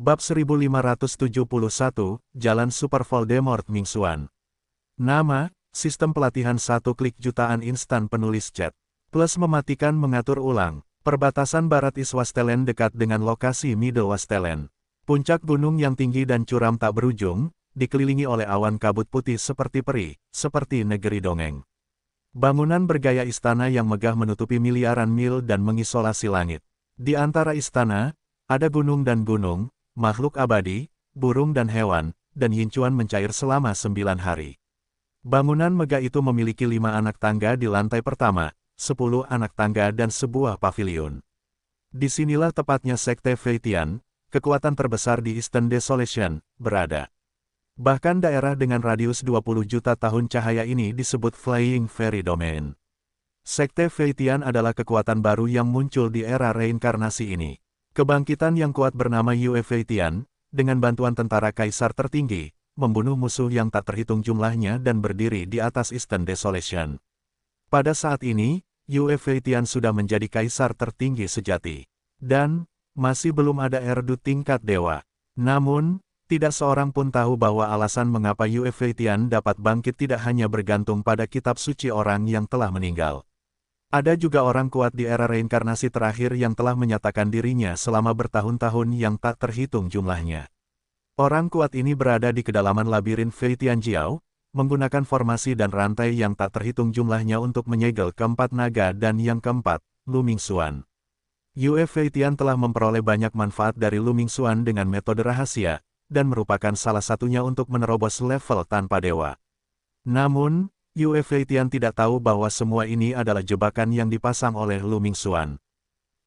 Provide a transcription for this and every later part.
Bab 1571, Jalan Super Voldemort Mingxuan. Nama, sistem pelatihan satu klik jutaan instan penulis chat. Plus mematikan mengatur ulang. Perbatasan Barat East Wastelen dekat dengan lokasi Middle Wastelen. Puncak gunung yang tinggi dan curam tak berujung, dikelilingi oleh awan kabut putih seperti peri, seperti negeri dongeng. Bangunan bergaya istana yang megah menutupi miliaran mil dan mengisolasi langit. Di antara istana, ada gunung dan gunung, makhluk abadi, burung dan hewan, dan yincuan mencair selama 9 hari. Bangunan megah itu memiliki 5 anak tangga di lantai pertama, 10 anak tangga dan sebuah pavilion. Disinilah tepatnya Sekte Feitian, kekuatan terbesar di Eastern Desolation, berada. Bahkan daerah dengan radius 20 juta tahun cahaya ini disebut Flying Fairy Domain. Sekte Feitian adalah kekuatan baru yang muncul di era reinkarnasi ini. Kebangkitan yang kuat bernama Yue Feitian, dengan bantuan tentara kaisar tertinggi, membunuh musuh yang tak terhitung jumlahnya dan berdiri di atas Eastern Desolation. Pada saat ini, Yue Feitian sudah menjadi kaisar tertinggi sejati. Dan, masih belum ada Erdu tingkat dewa. Namun, tidak seorang pun tahu bahwa alasan mengapa Yue Feitian dapat bangkit tidak hanya bergantung pada kitab suci orang yang telah meninggal. Ada juga orang kuat di era reinkarnasi terakhir yang telah menyatakan dirinya selama bertahun-tahun yang tak terhitung jumlahnya. Orang kuat ini berada di kedalaman labirin Feitian Jiao, menggunakan formasi dan rantai yang tak terhitung jumlahnya untuk menyegel keempat naga dan yang keempat, Lu Mingxuan. Yue Feitian telah memperoleh banyak manfaat dari Lu Mingxuan dengan metode rahasia, dan merupakan salah satunya untuk menerobos level tanpa dewa. Namun, Yue Feitian tidak tahu bahwa semua ini adalah jebakan yang dipasang oleh Lu Mingxuan.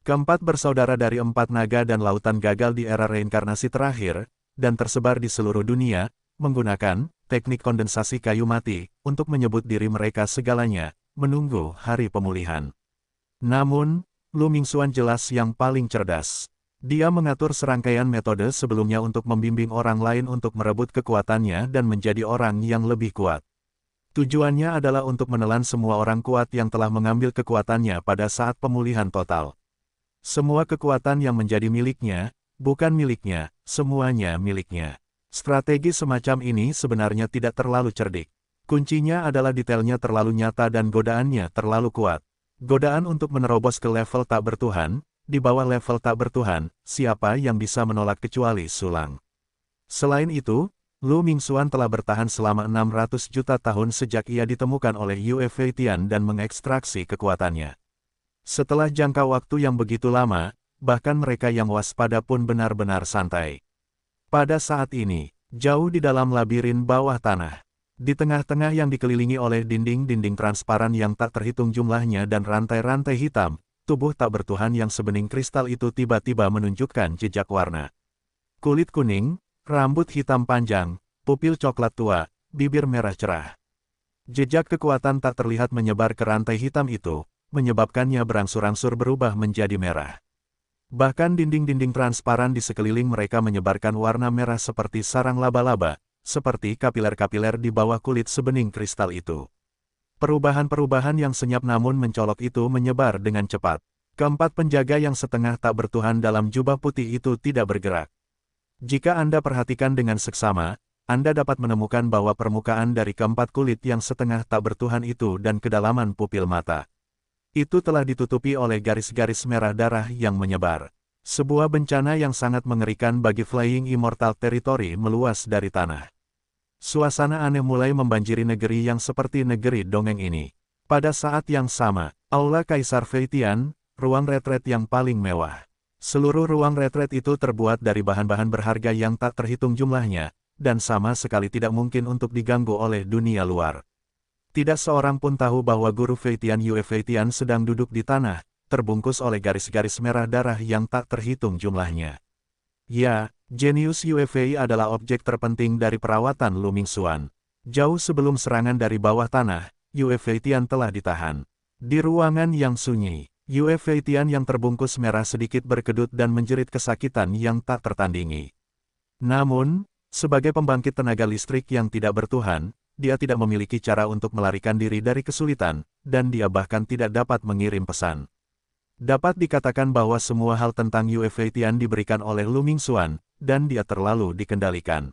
Keempat bersaudara dari 4 naga dan lautan gagal di era reinkarnasi terakhir, dan tersebar di seluruh dunia, menggunakan teknik kondensasi kayu mati untuk menyebut diri mereka segalanya, menunggu hari pemulihan. Namun, Lu Mingxuan jelas yang paling cerdas. Dia mengatur serangkaian metode sebelumnya untuk membimbing orang lain untuk merebut kekuatannya dan menjadi orang yang lebih kuat. Tujuannya adalah untuk menelan semua orang kuat yang telah mengambil kekuatannya pada saat pemulihan total. Semua kekuatan yang menjadi miliknya, bukan miliknya, semuanya miliknya. Strategi semacam ini sebenarnya tidak terlalu cerdik. Kuncinya adalah detailnya terlalu nyata dan godaannya terlalu kuat. Godaan untuk menerobos ke level tak bertuhan, di bawah level tak bertuhan, siapa yang bisa menolak kecuali Sulang. Selain itu, Lu Mingxuan telah bertahan selama 600 juta tahun sejak ia ditemukan oleh Yue Feitian dan mengekstraksi kekuatannya. Setelah jangka waktu yang begitu lama, bahkan mereka yang waspada pun benar-benar santai. Pada saat ini, jauh di dalam labirin bawah tanah, di tengah-tengah yang dikelilingi oleh dinding-dinding transparan yang tak terhitung jumlahnya dan rantai-rantai hitam, tubuh tak bertuhan yang sebening kristal itu tiba-tiba menunjukkan jejak warna. Kulit kuning, rambut hitam panjang, pupil coklat tua, bibir merah cerah. Jejak kekuatan tak terlihat menyebar ke rantai hitam itu, menyebabkannya berangsur-angsur berubah menjadi merah. Bahkan dinding-dinding transparan di sekeliling mereka menyebarkan warna merah seperti sarang laba-laba, seperti kapiler-kapiler di bawah kulit sebening kristal itu. Perubahan-perubahan yang senyap namun mencolok itu menyebar dengan cepat. Keempat penjaga yang setengah tak bertuhan dalam jubah putih itu tidak bergerak. Jika Anda perhatikan dengan seksama, Anda dapat menemukan bahwa permukaan dari keempat kulit yang setengah tak bertuhan itu dan kedalaman pupil mata itu telah ditutupi oleh garis-garis merah darah yang menyebar. Sebuah bencana yang sangat mengerikan bagi Flying Immortal Territory meluas dari tanah. Suasana aneh mulai membanjiri negeri yang seperti negeri dongeng ini. Pada saat yang sama, Aula Kaisar Feitian, ruang retret yang paling mewah. Seluruh ruang retret itu terbuat dari bahan-bahan berharga yang tak terhitung jumlahnya, dan sama sekali tidak mungkin untuk diganggu oleh dunia luar. Tidak seorang pun tahu bahwa guru Feitian Yue Feitian sedang duduk di tanah, terbungkus oleh garis-garis merah darah yang tak terhitung jumlahnya. Ya, jenius Yue Fei adalah objek terpenting dari perawatan Lu Mingxuan. Jauh sebelum serangan dari bawah tanah, Yue Feitian telah ditahan. Di ruangan yang sunyi, Yue Feitian yang terbungkus merah sedikit berkedut dan menjerit kesakitan yang tak tertandingi. Namun, sebagai pembangkit tenaga listrik yang tidak bertuhan, dia tidak memiliki cara untuk melarikan diri dari kesulitan, dan dia bahkan tidak dapat mengirim pesan. Dapat dikatakan bahwa semua hal tentang Yue Feitian diberikan oleh Lu Mingxuan, dan dia terlalu dikendalikan.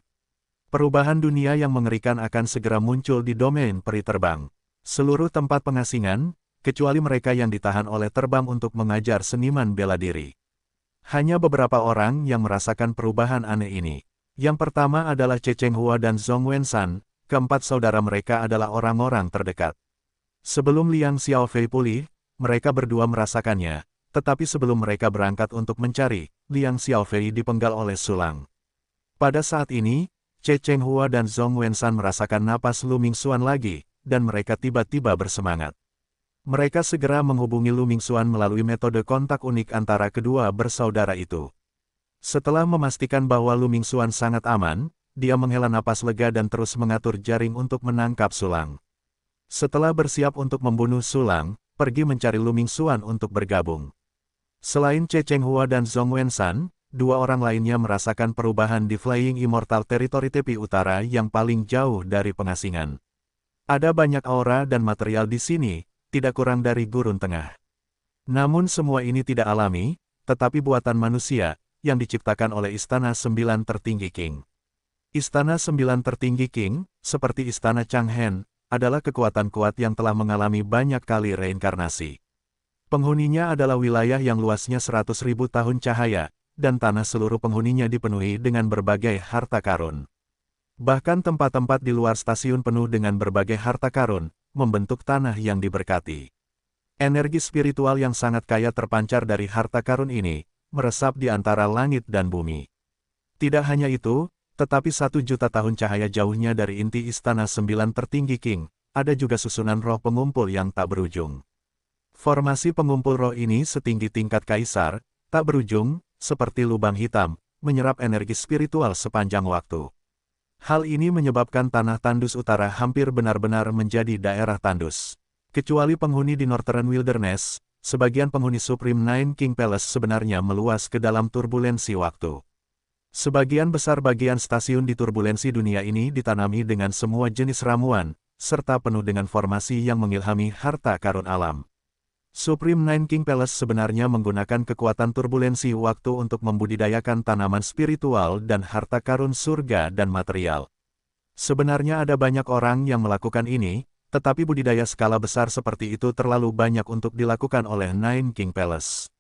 Perubahan dunia yang mengerikan akan segera muncul di domain peri terbang. Seluruh tempat pengasingan, kecuali mereka yang ditahan oleh terbang untuk mengajar seniman bela diri. Hanya beberapa orang yang merasakan perubahan aneh ini. Yang pertama adalah Che Chenghua dan Zhong Wenshan, keempat saudara mereka adalah orang-orang terdekat. Sebelum Liang Xiaofei pulih, mereka berdua merasakannya, tetapi sebelum mereka berangkat untuk mencari, Liang Xiaofei dipenggal oleh sulang. Pada saat ini, Che Chenghua dan Zhong Wenshan merasakan napas Lu Mingxuan lagi, dan mereka tiba-tiba bersemangat. Mereka segera menghubungi Lu Mingxuan melalui metode kontak unik antara kedua bersaudara itu. Setelah memastikan bahwa Lu Mingxuan sangat aman, dia menghela napas lega dan terus mengatur jaring untuk menangkap sulang. Setelah bersiap untuk membunuh sulang, pergi mencari Lu Mingxuan untuk bergabung. Selain Che Chenghua dan Zhong Wenshan, dua orang lainnya merasakan perubahan di Flying Immortal Territory tepi utara yang paling jauh dari pengasingan. Ada banyak aura dan material di sini, tidak kurang dari gurun tengah. Namun semua ini tidak alami, tetapi buatan manusia, yang diciptakan oleh Istana Sembilan Tertinggi King. Istana Sembilan Tertinggi King, seperti Istana Chang'an, adalah kekuatan kuat yang telah mengalami banyak kali reinkarnasi. Penghuninya adalah wilayah yang luasnya 100.000 tahun cahaya, dan tanah seluruh penghuninya dipenuhi dengan berbagai harta karun. Bahkan tempat-tempat di luar stasiun penuh dengan berbagai harta karun, membentuk tanah yang diberkati. Energi spiritual yang sangat kaya terpancar dari harta karun ini, meresap di antara langit dan bumi. Tidak hanya itu, tetapi 1.000.000 tahun cahaya jauhnya dari inti Istana Sembilan Tertinggi King, ada juga susunan roh pengumpul yang tak berujung. Formasi pengumpul roh ini setinggi tingkat kaisar, tak berujung, seperti lubang hitam, menyerap energi spiritual sepanjang waktu. Hal ini menyebabkan tanah tandus utara hampir benar-benar menjadi daerah tandus. Kecuali penghuni di Northern Wilderness, sebagian penghuni Supreme Nine King Palace sebenarnya meluas ke dalam turbulensi waktu. Sebagian besar bagian stasiun di turbulensi dunia ini ditanami dengan semua jenis ramuan, serta penuh dengan formasi yang mengilhami harta karun alam. Supreme Nine King Palace sebenarnya menggunakan kekuatan turbulensi waktu untuk membudidayakan tanaman spiritual dan harta karun surga dan material. Sebenarnya ada banyak orang yang melakukan ini, tetapi budidaya skala besar seperti itu terlalu banyak untuk dilakukan oleh Nine King Palace.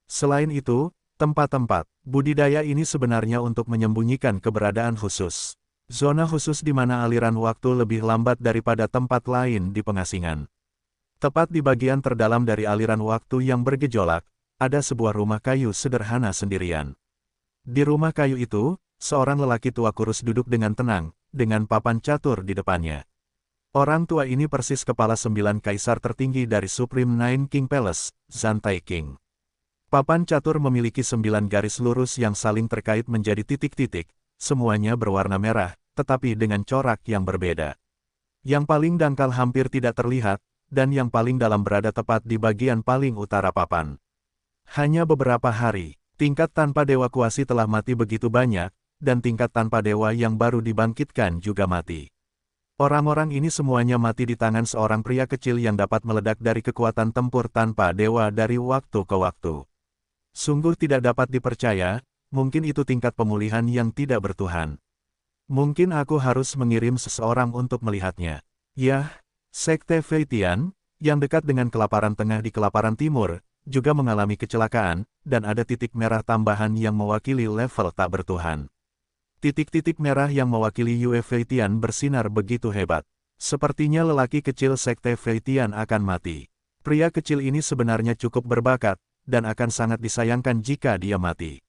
Selain itu, tempat-tempat budidaya ini sebenarnya untuk menyembunyikan keberadaan khusus. Zona khusus di mana aliran waktu lebih lambat daripada tempat lain di pengasingan. Tepat di bagian terdalam dari aliran waktu yang bergejolak, ada sebuah rumah kayu sederhana sendirian. Di rumah kayu itu, seorang lelaki tua kurus duduk dengan tenang, dengan papan catur di depannya. Orang tua ini persis kepala 9 kaisar tertinggi dari Supreme Nine King Palace, Zantai King. Papan catur memiliki 9 garis lurus yang saling terkait menjadi titik-titik, semuanya berwarna merah, tetapi dengan corak yang berbeda. Yang paling dangkal hampir tidak terlihat, dan yang paling dalam berada tepat di bagian paling utara papan. Hanya beberapa hari, tingkat tanpa dewa kuasi telah mati begitu banyak, dan tingkat tanpa dewa yang baru dibangkitkan juga mati. Orang-orang ini semuanya mati di tangan seorang pria kecil yang dapat meledak dari kekuatan tempur tanpa dewa dari waktu ke waktu. Sungguh tidak dapat dipercaya, mungkin itu tingkat pemulihan yang tidak bertuhan. Mungkin aku harus mengirim seseorang untuk melihatnya. Yah. Sekte Feitian, yang dekat dengan kelaparan tengah di kelaparan timur, juga mengalami kecelakaan, dan ada titik merah tambahan yang mewakili level tak bertuhan. Titik-titik merah yang mewakili Yue Feitian bersinar begitu hebat. Sepertinya lelaki kecil Sekte Feitian akan mati. Pria kecil ini sebenarnya cukup berbakat, dan akan sangat disayangkan jika dia mati.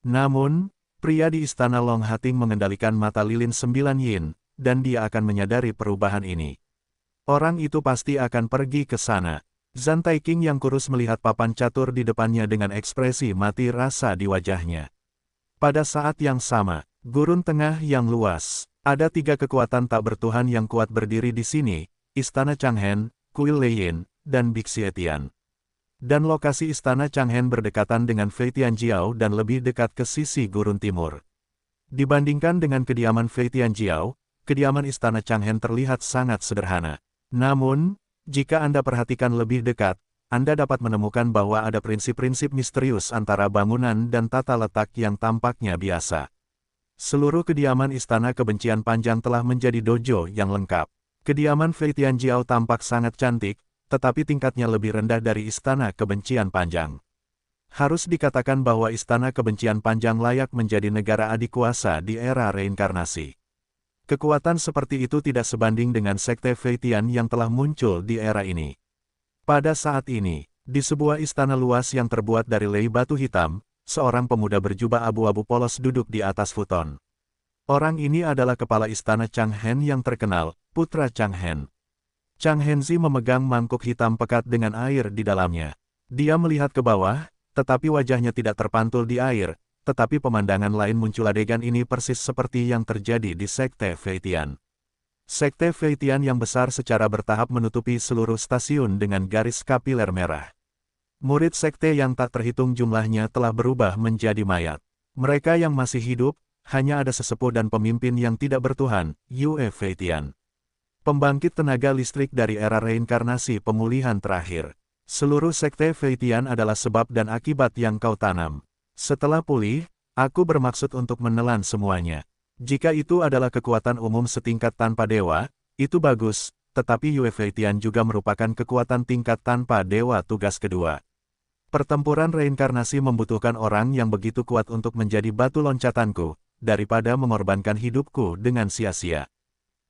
Namun, pria di Istana Long Hating mengendalikan mata lilin 9 yin, dan dia akan menyadari perubahan ini. Orang itu pasti akan pergi ke sana. Zantai King yang kurus melihat papan catur di depannya dengan ekspresi mati rasa di wajahnya. Pada saat yang sama, gurun tengah yang luas, ada 3 kekuatan tak bertuhan yang kuat berdiri di sini, Istana Chang'an, Kuil Leiyin, dan Bixietian. Dan lokasi Istana Chang'an berdekatan dengan Feitian Jiao dan lebih dekat ke sisi gurun timur. Dibandingkan dengan kediaman Feitian Jiao, kediaman Istana Chang'an terlihat sangat sederhana. Namun, jika Anda perhatikan lebih dekat, Anda dapat menemukan bahwa ada prinsip-prinsip misterius antara bangunan dan tata letak yang tampaknya biasa. Seluruh kediaman Istana Kebencian Panjang telah menjadi dojo yang lengkap. Kediaman Fei Tianjiao tampak sangat cantik, tetapi tingkatnya lebih rendah dari Istana Kebencian Panjang. Harus dikatakan bahwa Istana Kebencian Panjang layak menjadi negara adik kuasa di era reinkarnasi. Kekuatan seperti itu tidak sebanding dengan Sekte Fei Tian yang telah muncul di era ini. Pada saat ini, di sebuah istana luas yang terbuat dari lei batu hitam, seorang pemuda berjubah abu-abu polos duduk di atas futon. Orang ini adalah kepala istana Chang Hen yang terkenal, putra Chang Hen. Chang Henzi memegang mangkuk hitam pekat dengan air di dalamnya. Dia melihat ke bawah, tetapi wajahnya tidak terpantul di air, tetapi pemandangan lain muncul. Adegan ini persis seperti yang terjadi di Sekte Fei Tian. Sekte Fei Tian yang besar secara bertahap menutupi seluruh stasiun dengan garis kapiler merah. Murid sekte yang tak terhitung jumlahnya telah berubah menjadi mayat. Mereka yang masih hidup, hanya ada sesepuh dan pemimpin yang tidak bertuhan, Yue Fei Tian. Pembangkit tenaga listrik dari era reinkarnasi pemulihan terakhir. Seluruh sekte Fei Tian adalah sebab dan akibat yang kau tanam. Setelah pulih, aku bermaksud untuk menelan semuanya. Jika itu adalah kekuatan umum setingkat tanpa dewa, itu bagus, tetapi Yue Fei Tian juga merupakan kekuatan tingkat tanpa dewa tugas kedua. Pertempuran reinkarnasi membutuhkan orang yang begitu kuat untuk menjadi batu loncatanku, daripada mengorbankan hidupku dengan sia-sia.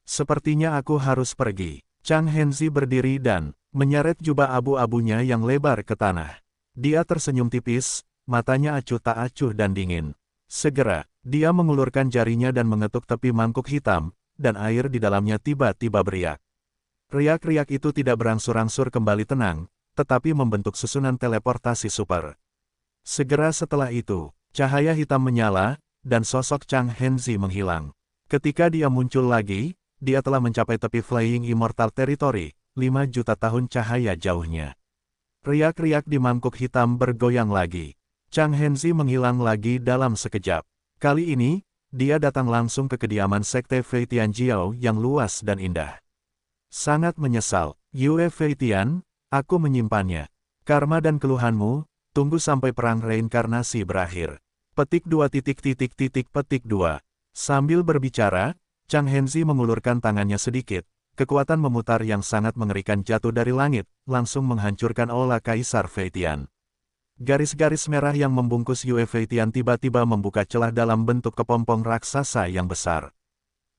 Sepertinya aku harus pergi. Chang Henzi berdiri dan menyeret jubah abu-abunya yang lebar ke tanah. Dia tersenyum tipis, matanya acuh tak acuh dan dingin. Segera, dia mengulurkan jarinya dan mengetuk tepi mangkuk hitam, dan air di dalamnya tiba-tiba beriak. Riak-riak itu tidak berangsur-angsur kembali tenang, tetapi membentuk susunan teleportasi super. Segera setelah itu, cahaya hitam menyala, dan sosok Chang Henzi menghilang. Ketika dia muncul lagi, dia telah mencapai tepi Flying Immortal Territory, 5 juta tahun cahaya jauhnya. Riak-riak di mangkuk hitam bergoyang lagi. Chang Henzi menghilang lagi dalam sekejap. Kali ini, dia datang langsung ke kediaman Sekte Fei Tianjiao yang luas dan indah. Sangat menyesal, Yue Fei Tian, aku menyimpannya. Karma dan keluhanmu, tunggu sampai perang reinkarnasi berakhir. Petik 2. Sambil berbicara, Chang Henzi mengulurkan tangannya sedikit. Kekuatan memutar yang sangat mengerikan jatuh dari langit, langsung menghancurkan aula Kaisar Fei Tian. Garis-garis merah yang membungkus Yue Fei Tian tiba-tiba membuka celah dalam bentuk kepompong raksasa yang besar.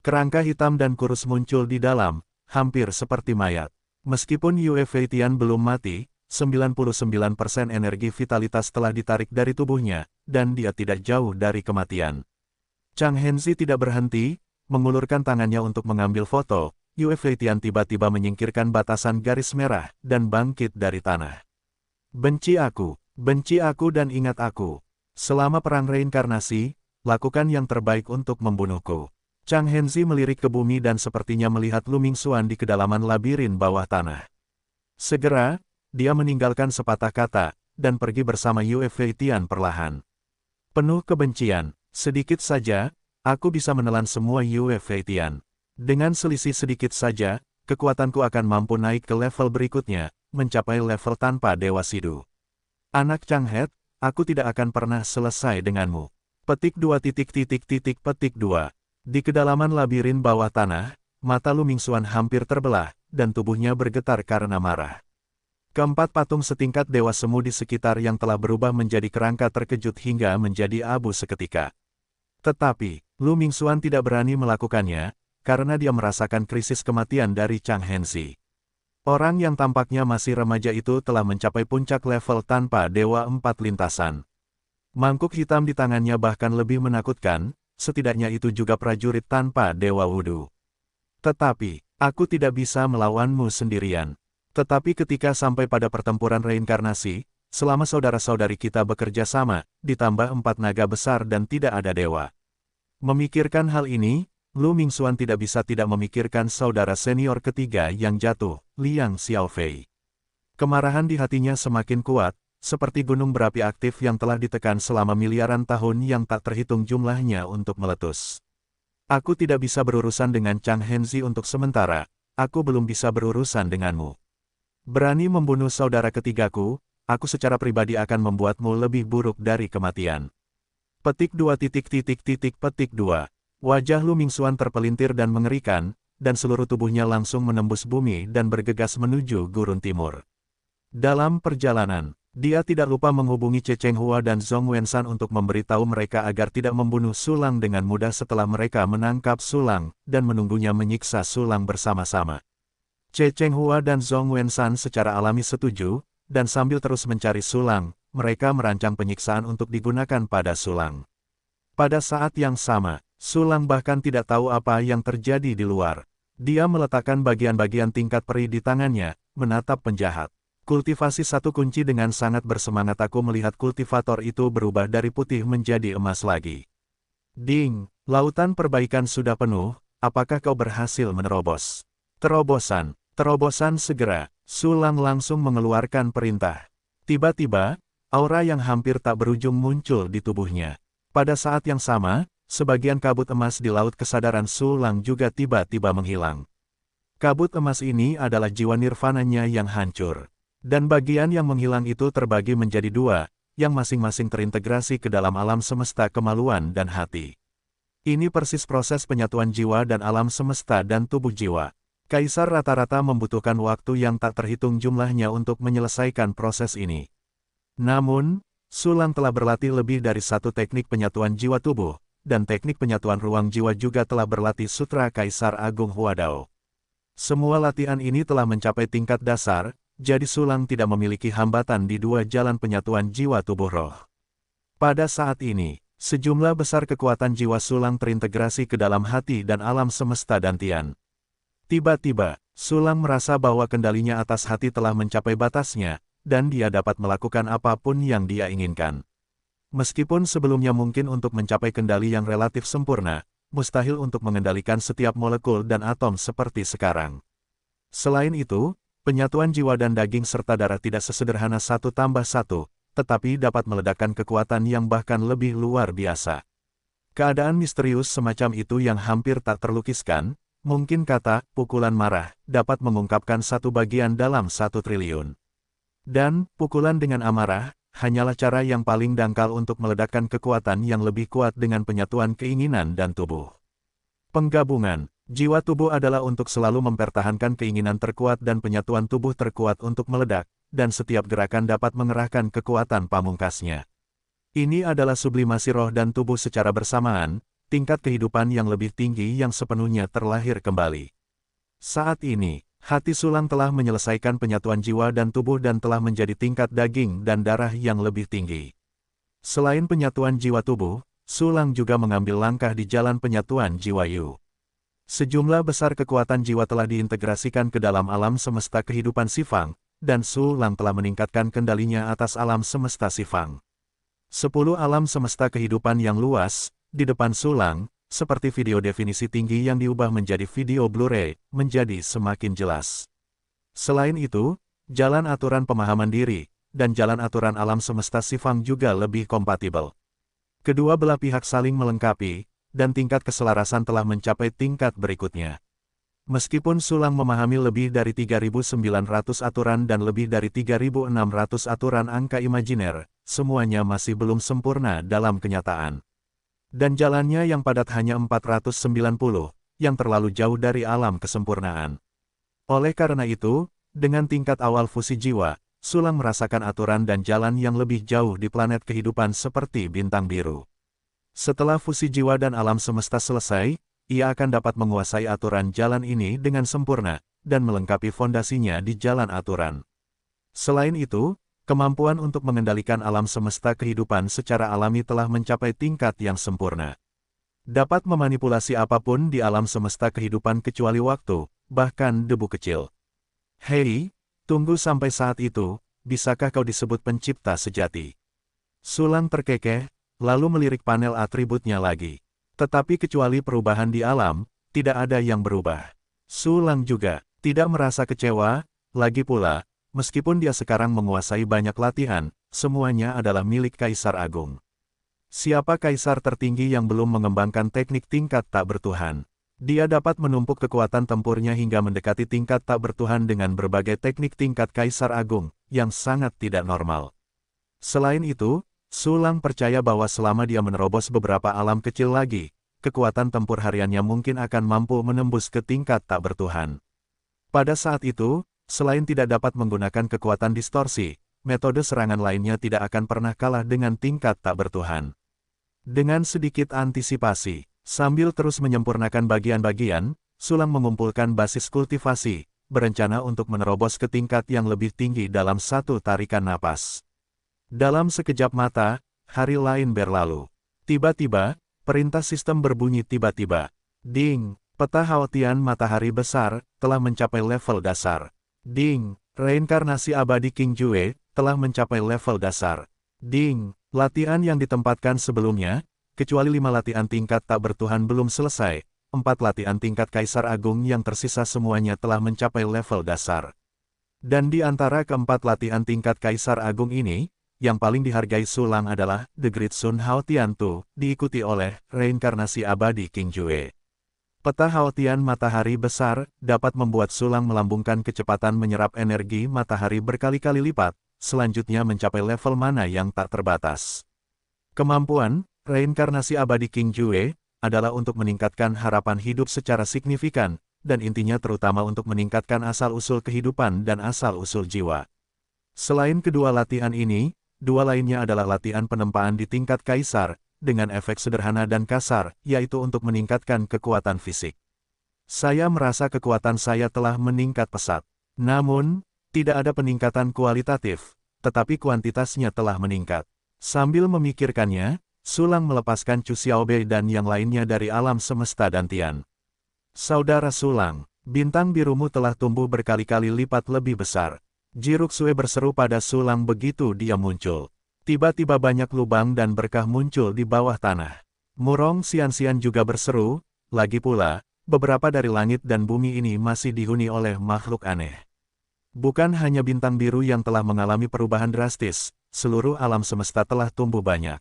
Kerangka hitam dan kurus muncul di dalam, hampir seperti mayat. Meskipun Yue Fei Tian belum mati, 99% energi vitalitas telah ditarik dari tubuhnya, dan dia tidak jauh dari kematian. Chang Henzi tidak berhenti, mengulurkan tangannya untuk mengambil foto. Yue Fei Tian tiba-tiba menyingkirkan batasan garis merah, dan bangkit dari tanah. Benci aku dan ingat aku. Selama perang reinkarnasi, lakukan yang terbaik untuk membunuhku. Chang Henzi melirik ke bumi dan sepertinya melihat Lu Mingxuan di kedalaman labirin bawah tanah. Segera, dia meninggalkan sepatah kata, dan pergi bersama Yue Fei Tian perlahan. Penuh kebencian, sedikit saja, aku bisa menelan semua Yue Fei Tian. Dengan selisih sedikit saja, kekuatanku akan mampu naik ke level berikutnya, mencapai level tanpa Dewa Sidu. Anak Chang Het, aku tidak akan pernah selesai denganmu. Petik 2. Di kedalaman labirin bawah tanah, mata Lu Mingxuan hampir terbelah, dan tubuhnya bergetar karena marah. Keempat patung setingkat dewa semu di sekitar yang telah berubah menjadi kerangka terkejut hingga menjadi abu seketika. Tetapi, Lu Mingxuan tidak berani melakukannya, karena dia merasakan krisis kematian dari Chang Henzi. Orang yang tampaknya masih remaja itu telah mencapai puncak level tanpa Dewa 4 lintasan. Mangkuk hitam di tangannya bahkan lebih menakutkan, setidaknya itu juga prajurit tanpa Dewa Wudu. Tetapi, aku tidak bisa melawanmu sendirian. Tetapi ketika sampai pada pertempuran reinkarnasi, selama saudara-saudari kita bekerja sama, ditambah 4 naga besar dan tidak ada dewa. Memikirkan hal ini, Lu Mingxuan tidak bisa tidak memikirkan saudara senior ketiga yang jatuh, Liang Xiaofei. Kemarahan di hatinya semakin kuat, seperti gunung berapi aktif yang telah ditekan selama miliaran tahun yang tak terhitung jumlahnya untuk meletus. Aku tidak bisa berurusan dengan Chang Henzi untuk sementara, aku belum bisa berurusan denganmu. Berani membunuh saudara ketigaku, aku secara pribadi akan membuatmu lebih buruk dari kematian. Petik 2 titik titik titik petik 2. Wajah Lu Mingxuan terpelintir dan mengerikan, dan seluruh tubuhnya langsung menembus bumi dan bergegas menuju gurun timur. Dalam perjalanan, dia tidak lupa menghubungi Ce Chenghua dan Zhong Wenshan untuk memberitahu mereka agar tidak membunuh Sulang dengan mudah setelah mereka menangkap Sulang, dan menunggunya menyiksa Sulang bersama-sama. Ce Chenghua dan Zhong Wenshan secara alami setuju, dan sambil terus mencari Sulang, mereka merancang penyiksaan untuk digunakan pada Sulang. Pada saat yang sama, Sulang bahkan tidak tahu apa yang terjadi di luar. Dia meletakkan bagian-bagian tingkat peri di tangannya, menatap penjahat. Kultivasi satu kunci dengan sangat bersemangat aku melihat kultivator itu berubah dari putih menjadi emas lagi. Ding, lautan perbaikan sudah penuh, apakah kau berhasil menerobos? Terobosan segera, Sulang langsung mengeluarkan perintah. Tiba-tiba, aura yang hampir tak berujung muncul di tubuhnya. Pada saat yang sama, sebagian kabut emas di laut kesadaran Sulang juga tiba-tiba menghilang. Kabut emas ini adalah jiwa nirvananya yang hancur. Dan bagian yang menghilang itu terbagi menjadi dua, yang masing-masing terintegrasi ke dalam alam semesta kemaluan dan hati. Ini persis proses penyatuan jiwa dan alam semesta dan tubuh jiwa. Kaisar rata-rata membutuhkan waktu yang tak terhitung jumlahnya untuk menyelesaikan proses ini. Namun, Sulang telah berlatih lebih dari satu teknik penyatuan jiwa tubuh, dan teknik penyatuan ruang jiwa juga telah berlatih Sutra Kaisar Agung Huadao. Semua latihan ini telah mencapai tingkat dasar, jadi Sulang tidak memiliki hambatan di dua jalan penyatuan jiwa tubuh roh. Pada saat ini, sejumlah besar kekuatan jiwa Sulang terintegrasi ke dalam hati dan alam semesta dantian. Tiba-tiba, Sulang merasa bahwa kendalinya atas hati telah mencapai batasnya, dan dia dapat melakukan apapun yang dia inginkan. Meskipun sebelumnya mungkin untuk mencapai kendali yang relatif sempurna, mustahil untuk mengendalikan setiap molekul dan atom seperti sekarang. Selain itu, penyatuan jiwa dan daging serta darah tidak sesederhana 1+1, tetapi dapat meledakkan kekuatan yang bahkan lebih luar biasa. Keadaan misterius semacam itu yang hampir tak terlukiskan, mungkin kata, pukulan marah, dapat mengungkapkan satu bagian dalam 1 triliun. Dan, pukulan dengan amarah, hanyalah cara yang paling dangkal untuk meledakkan kekuatan yang lebih kuat dengan penyatuan keinginan dan tubuh. Penggabungan, jiwa tubuh adalah untuk selalu mempertahankan keinginan terkuat dan penyatuan tubuh terkuat untuk meledak, dan setiap gerakan dapat mengerahkan kekuatan pamungkasnya. Ini adalah sublimasi roh dan tubuh secara bersamaan, tingkat kehidupan yang lebih tinggi yang sepenuhnya terlahir kembali. Saat ini, hati Sulang telah menyelesaikan penyatuan jiwa dan tubuh dan telah menjadi tingkat daging dan darah yang lebih tinggi. Selain penyatuan jiwa tubuh, Sulang juga mengambil langkah di jalan penyatuan jiwa Yu. Sejumlah besar kekuatan jiwa telah diintegrasikan ke dalam alam semesta kehidupan Sifang, dan Sulang telah meningkatkan kendalinya atas alam semesta Sifang. 10 alam semesta kehidupan yang luas, di depan Sulang, seperti video definisi tinggi yang diubah menjadi video Blu-ray, menjadi semakin jelas. Selain itu, jalan aturan pemahaman diri, dan jalan aturan alam semesta Sifang juga lebih kompatibel. Kedua belah pihak saling melengkapi, dan tingkat keselarasan telah mencapai tingkat berikutnya. Meskipun Sulang memahami lebih dari 3.900 aturan dan lebih dari 3.600 aturan angka imajiner, semuanya masih belum sempurna dalam kenyataan. Dan jalannya yang padat hanya 490, yang terlalu jauh dari alam kesempurnaan. Oleh karena itu, dengan tingkat awal fusi jiwa, Sulang merasakan aturan dan jalan yang lebih jauh di planet kehidupan seperti bintang biru. Setelah fusi jiwa dan alam semesta selesai, ia akan dapat menguasai aturan jalan ini dengan sempurna, dan melengkapi fondasinya di jalan aturan. Selain itu, kemampuan untuk mengendalikan alam semesta kehidupan secara alami telah mencapai tingkat yang sempurna. Dapat memanipulasi apapun di alam semesta kehidupan kecuali waktu, bahkan debu kecil. Hei, tunggu sampai saat itu, bisakah kau disebut pencipta sejati? Sulang terkekeh, lalu melirik panel atributnya lagi. Tetapi kecuali perubahan di alam, tidak ada yang berubah. Sulang juga tidak merasa kecewa, lagi pula, meskipun dia sekarang menguasai banyak latihan, semuanya adalah milik Kaisar Agung. Siapa kaisar tertinggi yang belum mengembangkan teknik tingkat tak bertuhan? Dia dapat menumpuk kekuatan tempurnya hingga mendekati tingkat tak bertuhan dengan berbagai teknik tingkat Kaisar Agung, yang sangat tidak normal. Selain itu, Su Lang percaya bahwa selama dia menerobos beberapa alam kecil lagi, kekuatan tempur hariannya mungkin akan mampu menembus ke tingkat tak bertuhan. Pada saat itu, selain tidak dapat menggunakan kekuatan distorsi, metode serangan lainnya tidak akan pernah kalah dengan tingkat tak bertuhan. Dengan sedikit antisipasi, sambil terus menyempurnakan bagian-bagian, Su Lang mengumpulkan basis kultivasi, berencana untuk menerobos ke tingkat yang lebih tinggi dalam satu tarikan napas. Dalam sekejap mata, hari lain berlalu. Tiba-tiba, perintah sistem berbunyi tiba-tiba. Ding, peta Haotian matahari besar, telah mencapai level dasar. Ding, reinkarnasi abadi King Jue, telah mencapai level dasar. Ding, latihan yang ditempatkan sebelumnya, kecuali 5 latihan tingkat tak bertuhan belum selesai, 4 latihan tingkat Kaisar Agung yang tersisa semuanya telah mencapai level dasar. Dan di antara keempat latihan tingkat Kaisar Agung ini, yang paling dihargai Su Lang adalah The Great Sun Haotian Tu, diikuti oleh reinkarnasi abadi King Jue. Peta Haotian matahari besar dapat membuat Su Lang melambungkan kecepatan menyerap energi matahari berkali-kali lipat, selanjutnya mencapai level mana yang tak terbatas. Kemampuan reinkarnasi abadi King Jue adalah untuk meningkatkan harapan hidup secara signifikan, dan intinya terutama untuk meningkatkan asal-usul kehidupan dan asal-usul jiwa. Selain kedua latihan ini, dua lainnya adalah latihan penempaan di tingkat Kaisar, dengan efek sederhana dan kasar, yaitu untuk meningkatkan kekuatan fisik. Saya merasa kekuatan saya telah meningkat pesat. Namun, tidak ada peningkatan kualitatif, tetapi kuantitasnya telah meningkat. Sambil memikirkannya, Su Lang melepaskan Chu Xiaobei dan yang lainnya dari alam semesta dantian. Saudara Su Lang, bintang birumu telah tumbuh berkali-kali lipat lebih besar. Jiruksue berseru pada Su Lang begitu dia muncul. Tiba-tiba banyak lubang dan berkah muncul di bawah tanah. Murong Xianxian juga berseru, lagi pula, beberapa dari langit dan bumi ini masih dihuni oleh makhluk aneh. Bukan hanya bintang biru yang telah mengalami perubahan drastis, seluruh alam semesta telah tumbuh banyak.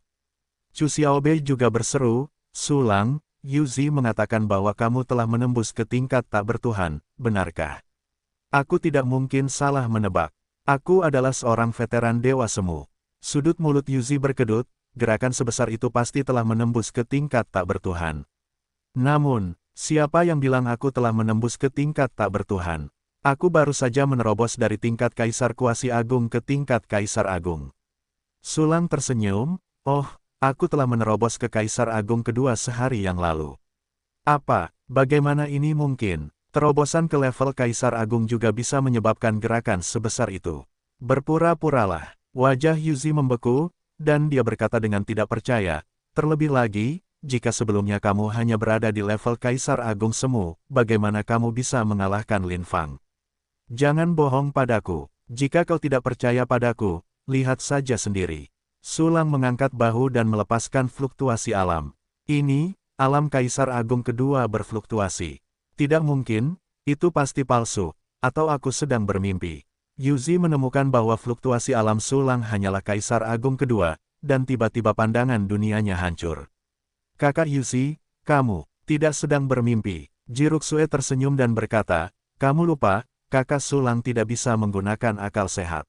Chu Xiaobei juga berseru, Su Lang, Yuzi mengatakan bahwa kamu telah menembus ke tingkat tak bertuhan, benarkah? Aku tidak mungkin salah menebak. Aku adalah seorang veteran Dewa Semu. Sudut mulut Yuzi berkedut, gerakan sebesar itu pasti telah menembus ke tingkat tak bertuhan. Namun, siapa yang bilang aku telah menembus ke tingkat tak bertuhan? Aku baru saja menerobos dari tingkat Kaisar Kuasi Agung ke tingkat Kaisar Agung. Su Lang tersenyum, oh, aku telah menerobos ke Kaisar Agung kedua sehari yang lalu. Apa, bagaimana ini mungkin? Terobosan ke level Kaisar Agung juga bisa menyebabkan gerakan sebesar itu. Berpura-puralah, wajah Yuzi membeku, dan dia berkata dengan tidak percaya, terlebih lagi, jika sebelumnya kamu hanya berada di level Kaisar Agung Semu, bagaimana kamu bisa mengalahkan Lin Fang? Jangan bohong padaku, jika kau tidak percaya padaku, lihat saja sendiri. Su Lang mengangkat bahu dan melepaskan fluktuasi alam. Ini, alam Kaisar Agung kedua berfluktuasi. Tidak mungkin, itu pasti palsu, atau aku sedang bermimpi. Yuzi menemukan bahwa fluktuasi alam Su Lang hanyalah Kaisar Agung kedua, dan tiba-tiba pandangan dunianya hancur. Kakak Yuzi, kamu tidak sedang bermimpi. Jiruksue tersenyum dan berkata, kamu lupa, kakak Su Lang tidak bisa menggunakan akal sehat.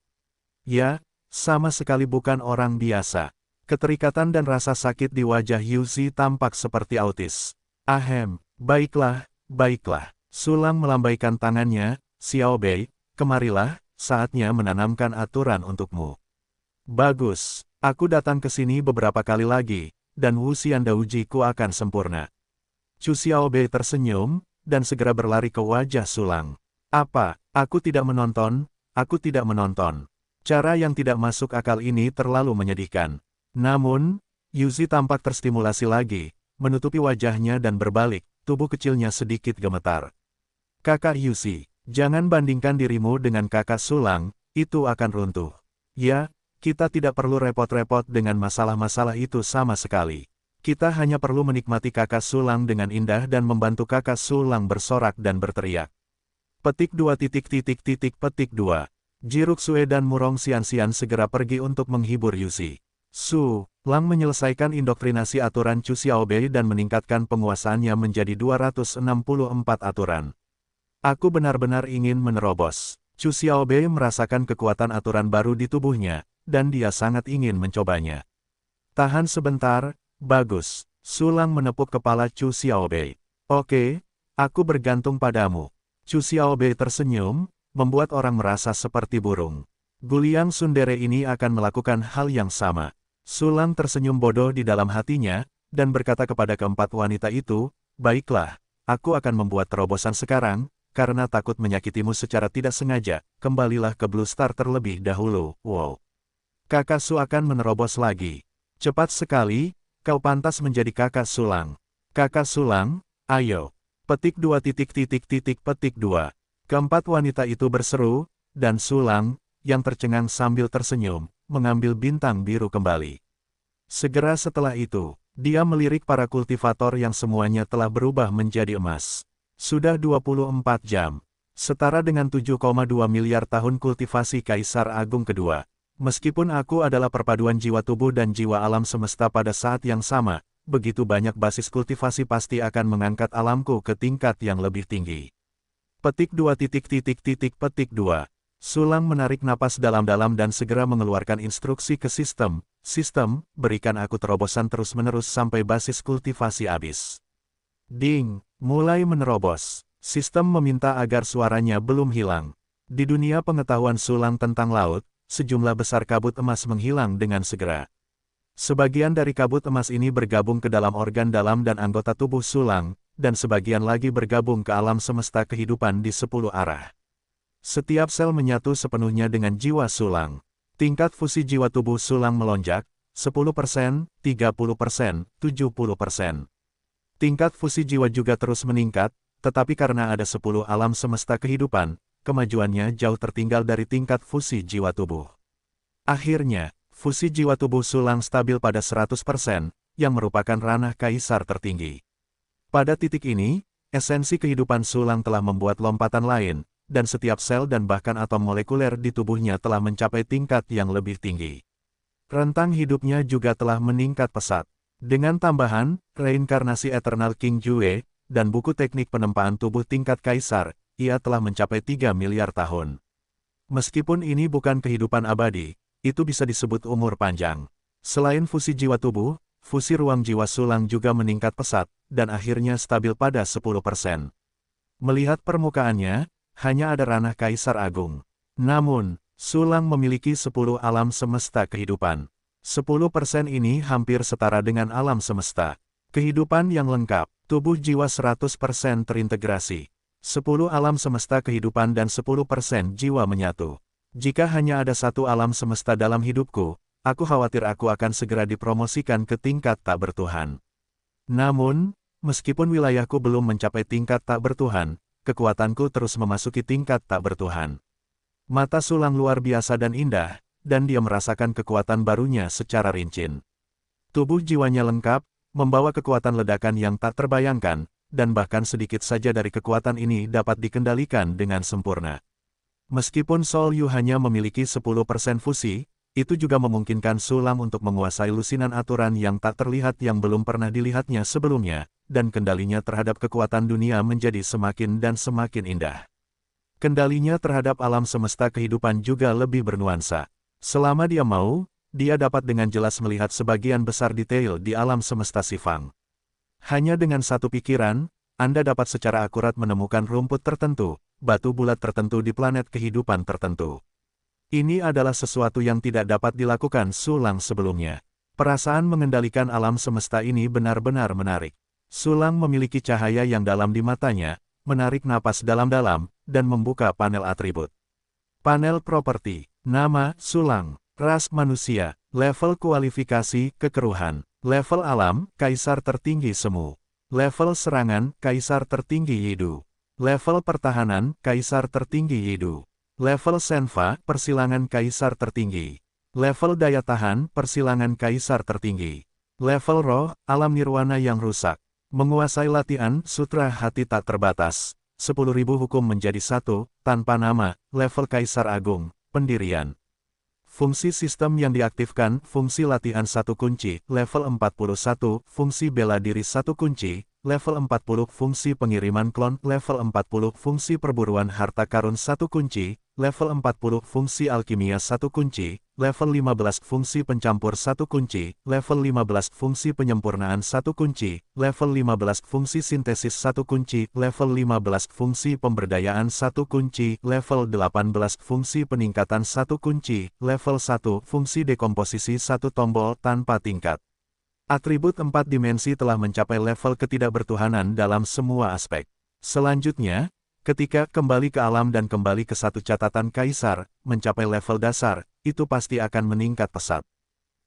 Ya, sama sekali bukan orang biasa. Keterikatan dan rasa sakit di wajah Yuzi tampak seperti autis. Ahem, baiklah. Baiklah, Su Lang melambaikan tangannya, Xiaobei, kemarilah, saatnya menanamkan aturan untukmu. Bagus, aku datang ke sini beberapa kali lagi, dan Wuxian Daojiku akan sempurna. Chu Xiaobei tersenyum, dan segera berlari ke wajah Su Lang. Apa, aku tidak menonton, aku tidak menonton. Cara yang tidak masuk akal ini terlalu menyedihkan. Namun, Yuzi tampak terstimulasi lagi, menutupi wajahnya dan berbalik. Tubuh kecilnya sedikit gemetar. Kakak Yuzi, jangan bandingkan dirimu dengan kakak Su Lang, itu akan runtuh. Ya, kita tidak perlu repot-repot dengan masalah-masalah itu sama sekali. Kita hanya perlu menikmati kakak Su Lang dengan indah dan membantu kakak Su Lang bersorak dan berteriak. Petik 2 petik 2. Jiruksue dan Murong Xianxian segera pergi untuk menghibur Yuzi. Su Lang menyelesaikan indoktrinasi aturan Chu Xiaobei dan meningkatkan penguasaannya menjadi 264 aturan. Aku benar-benar ingin menerobos. Chu Xiaobei merasakan kekuatan aturan baru di tubuhnya, dan dia sangat ingin mencobanya. Tahan sebentar, bagus. Su Lang menepuk kepala Chu Xiaobei. Oke, aku bergantung padamu. Chu Xiaobei tersenyum, membuat orang merasa seperti burung. Guliang Sundere ini akan melakukan hal yang sama. Su Lang tersenyum bodoh di dalam hatinya, dan berkata kepada keempat wanita itu, baiklah, aku akan membuat terobosan sekarang, karena takut menyakitimu secara tidak sengaja, kembalilah ke Blue Star terlebih dahulu, wow. Kakak Su akan menerobos lagi. Cepat sekali, kau pantas menjadi kakak Su Lang. Kakak Su Lang, ayo. Petik 2 petik 2. Keempat wanita itu berseru, dan Su Lang, yang tercengang sambil tersenyum, mengambil bintang biru kembali. Segera setelah itu, dia melirik para kultivator yang semuanya telah berubah menjadi emas. Sudah 24 jam. Setara dengan 7,2 miliar tahun kultivasi Kaisar Agung kedua. Meskipun aku adalah perpaduan jiwa tubuh dan jiwa alam semesta pada saat yang sama, begitu banyak basis kultivasi pasti akan mengangkat alamku ke tingkat yang lebih tinggi. Petik 2 petik 2. Su Lang menarik napas dalam-dalam dan segera mengeluarkan instruksi ke sistem, berikan aku terobosan terus-menerus sampai basis kultivasi habis. Ding, mulai menerobos. Sistem meminta agar suaranya belum hilang. Di dunia pengetahuan Su Lang tentang laut, sejumlah besar kabut emas menghilang dengan segera. Sebagian dari kabut emas ini bergabung ke dalam organ dalam dan anggota tubuh Su Lang, dan sebagian lagi bergabung ke alam semesta kehidupan di 10 arah. Setiap sel menyatu sepenuhnya dengan jiwa Su Lang. Tingkat fusi jiwa tubuh Su Lang melonjak, 10%, 30%, 70%. Tingkat fusi jiwa juga terus meningkat, tetapi karena ada 10 alam semesta kehidupan, kemajuannya jauh tertinggal dari tingkat fusi jiwa tubuh. Akhirnya, fusi jiwa tubuh Su Lang stabil pada 100%, yang merupakan ranah kaisar tertinggi. Pada titik ini, esensi kehidupan Su Lang telah membuat lompatan lain, dan setiap sel dan bahkan atom molekuler di tubuhnya telah mencapai tingkat yang lebih tinggi. Rentang hidupnya juga telah meningkat pesat. Dengan tambahan, reinkarnasi Eternal King Jue, dan buku teknik penempaan tubuh tingkat kaisar, ia telah mencapai 3 miliar tahun. Meskipun ini bukan kehidupan abadi, itu bisa disebut umur panjang. Selain fusi jiwa tubuh, fusi ruang jiwa Su Lang juga meningkat pesat, dan akhirnya stabil pada 10%. Melihat permukaannya, hanya ada ranah Kaisar Agung. Namun, Su Lang memiliki 10 alam semesta kehidupan. 10% ini hampir setara dengan alam semesta. Kehidupan yang lengkap, tubuh jiwa 100% terintegrasi. 10 alam semesta kehidupan dan 10% jiwa menyatu. Jika hanya ada satu alam semesta dalam hidupku, aku khawatir aku akan segera dipromosikan ke tingkat tak bertuhan. Namun, meskipun wilayahku belum mencapai tingkat tak bertuhan, kekuatanku terus memasuki tingkat tak bertuhan. Mata Su Lang luar biasa dan indah, dan dia merasakan kekuatan barunya secara rinci. Tubuh jiwanya lengkap, membawa kekuatan ledakan yang tak terbayangkan, dan bahkan sedikit saja dari kekuatan ini dapat dikendalikan dengan sempurna. Meskipun Sol Yu hanya memiliki 10% fusi, itu juga memungkinkan Su Lang untuk menguasai lusinan aturan yang tak terlihat yang belum pernah dilihatnya sebelumnya, dan kendalinya terhadap kekuatan dunia menjadi semakin dan semakin indah. Kendalinya terhadap alam semesta kehidupan juga lebih bernuansa. Selama dia mau, dia dapat dengan jelas melihat sebagian besar detail di alam semesta Sifang. Hanya dengan satu pikiran, Anda dapat secara akurat menemukan rumput tertentu, batu bulat tertentu di planet kehidupan tertentu. Ini adalah sesuatu yang tidak dapat dilakukan Su Lang sebelumnya. Perasaan mengendalikan alam semesta ini benar-benar menarik. Su Lang memiliki cahaya yang dalam di matanya, menarik napas dalam-dalam, dan membuka panel atribut. Panel properti, nama, Su Lang, ras manusia, level kualifikasi, kekeruhan, level alam, kaisar tertinggi semu, level serangan, kaisar tertinggi Yidu, level pertahanan, kaisar tertinggi Yidu, level senfa, persilangan kaisar tertinggi, level daya tahan, persilangan kaisar tertinggi, level roh, alam nirwana yang rusak. Menguasai latihan, sutra hati tak terbatas, 10.000 hukum menjadi satu, tanpa nama, level Kaisar Agung, pendirian. Fungsi sistem yang diaktifkan, fungsi latihan 1 kunci, level 41, fungsi bela diri 1 kunci, level 40, fungsi pengiriman klon, level 40, fungsi perburuan harta karun 1 kunci, level 40, fungsi alkimia 1 kunci, level 15, fungsi pencampur 1 kunci, level 15, fungsi penyempurnaan 1 kunci, level 15, fungsi sintesis 1 kunci, level 15, fungsi pemberdayaan 1 kunci, level 18, fungsi peningkatan 1 kunci, level 1, fungsi dekomposisi 1 tombol tanpa tingkat. Atribut 4 dimensi telah mencapai level ketidakbertuhanan dalam semua aspek. Selanjutnya, ketika kembali ke alam dan kembali ke satu catatan kaisar, mencapai level dasar, itu pasti akan meningkat pesat.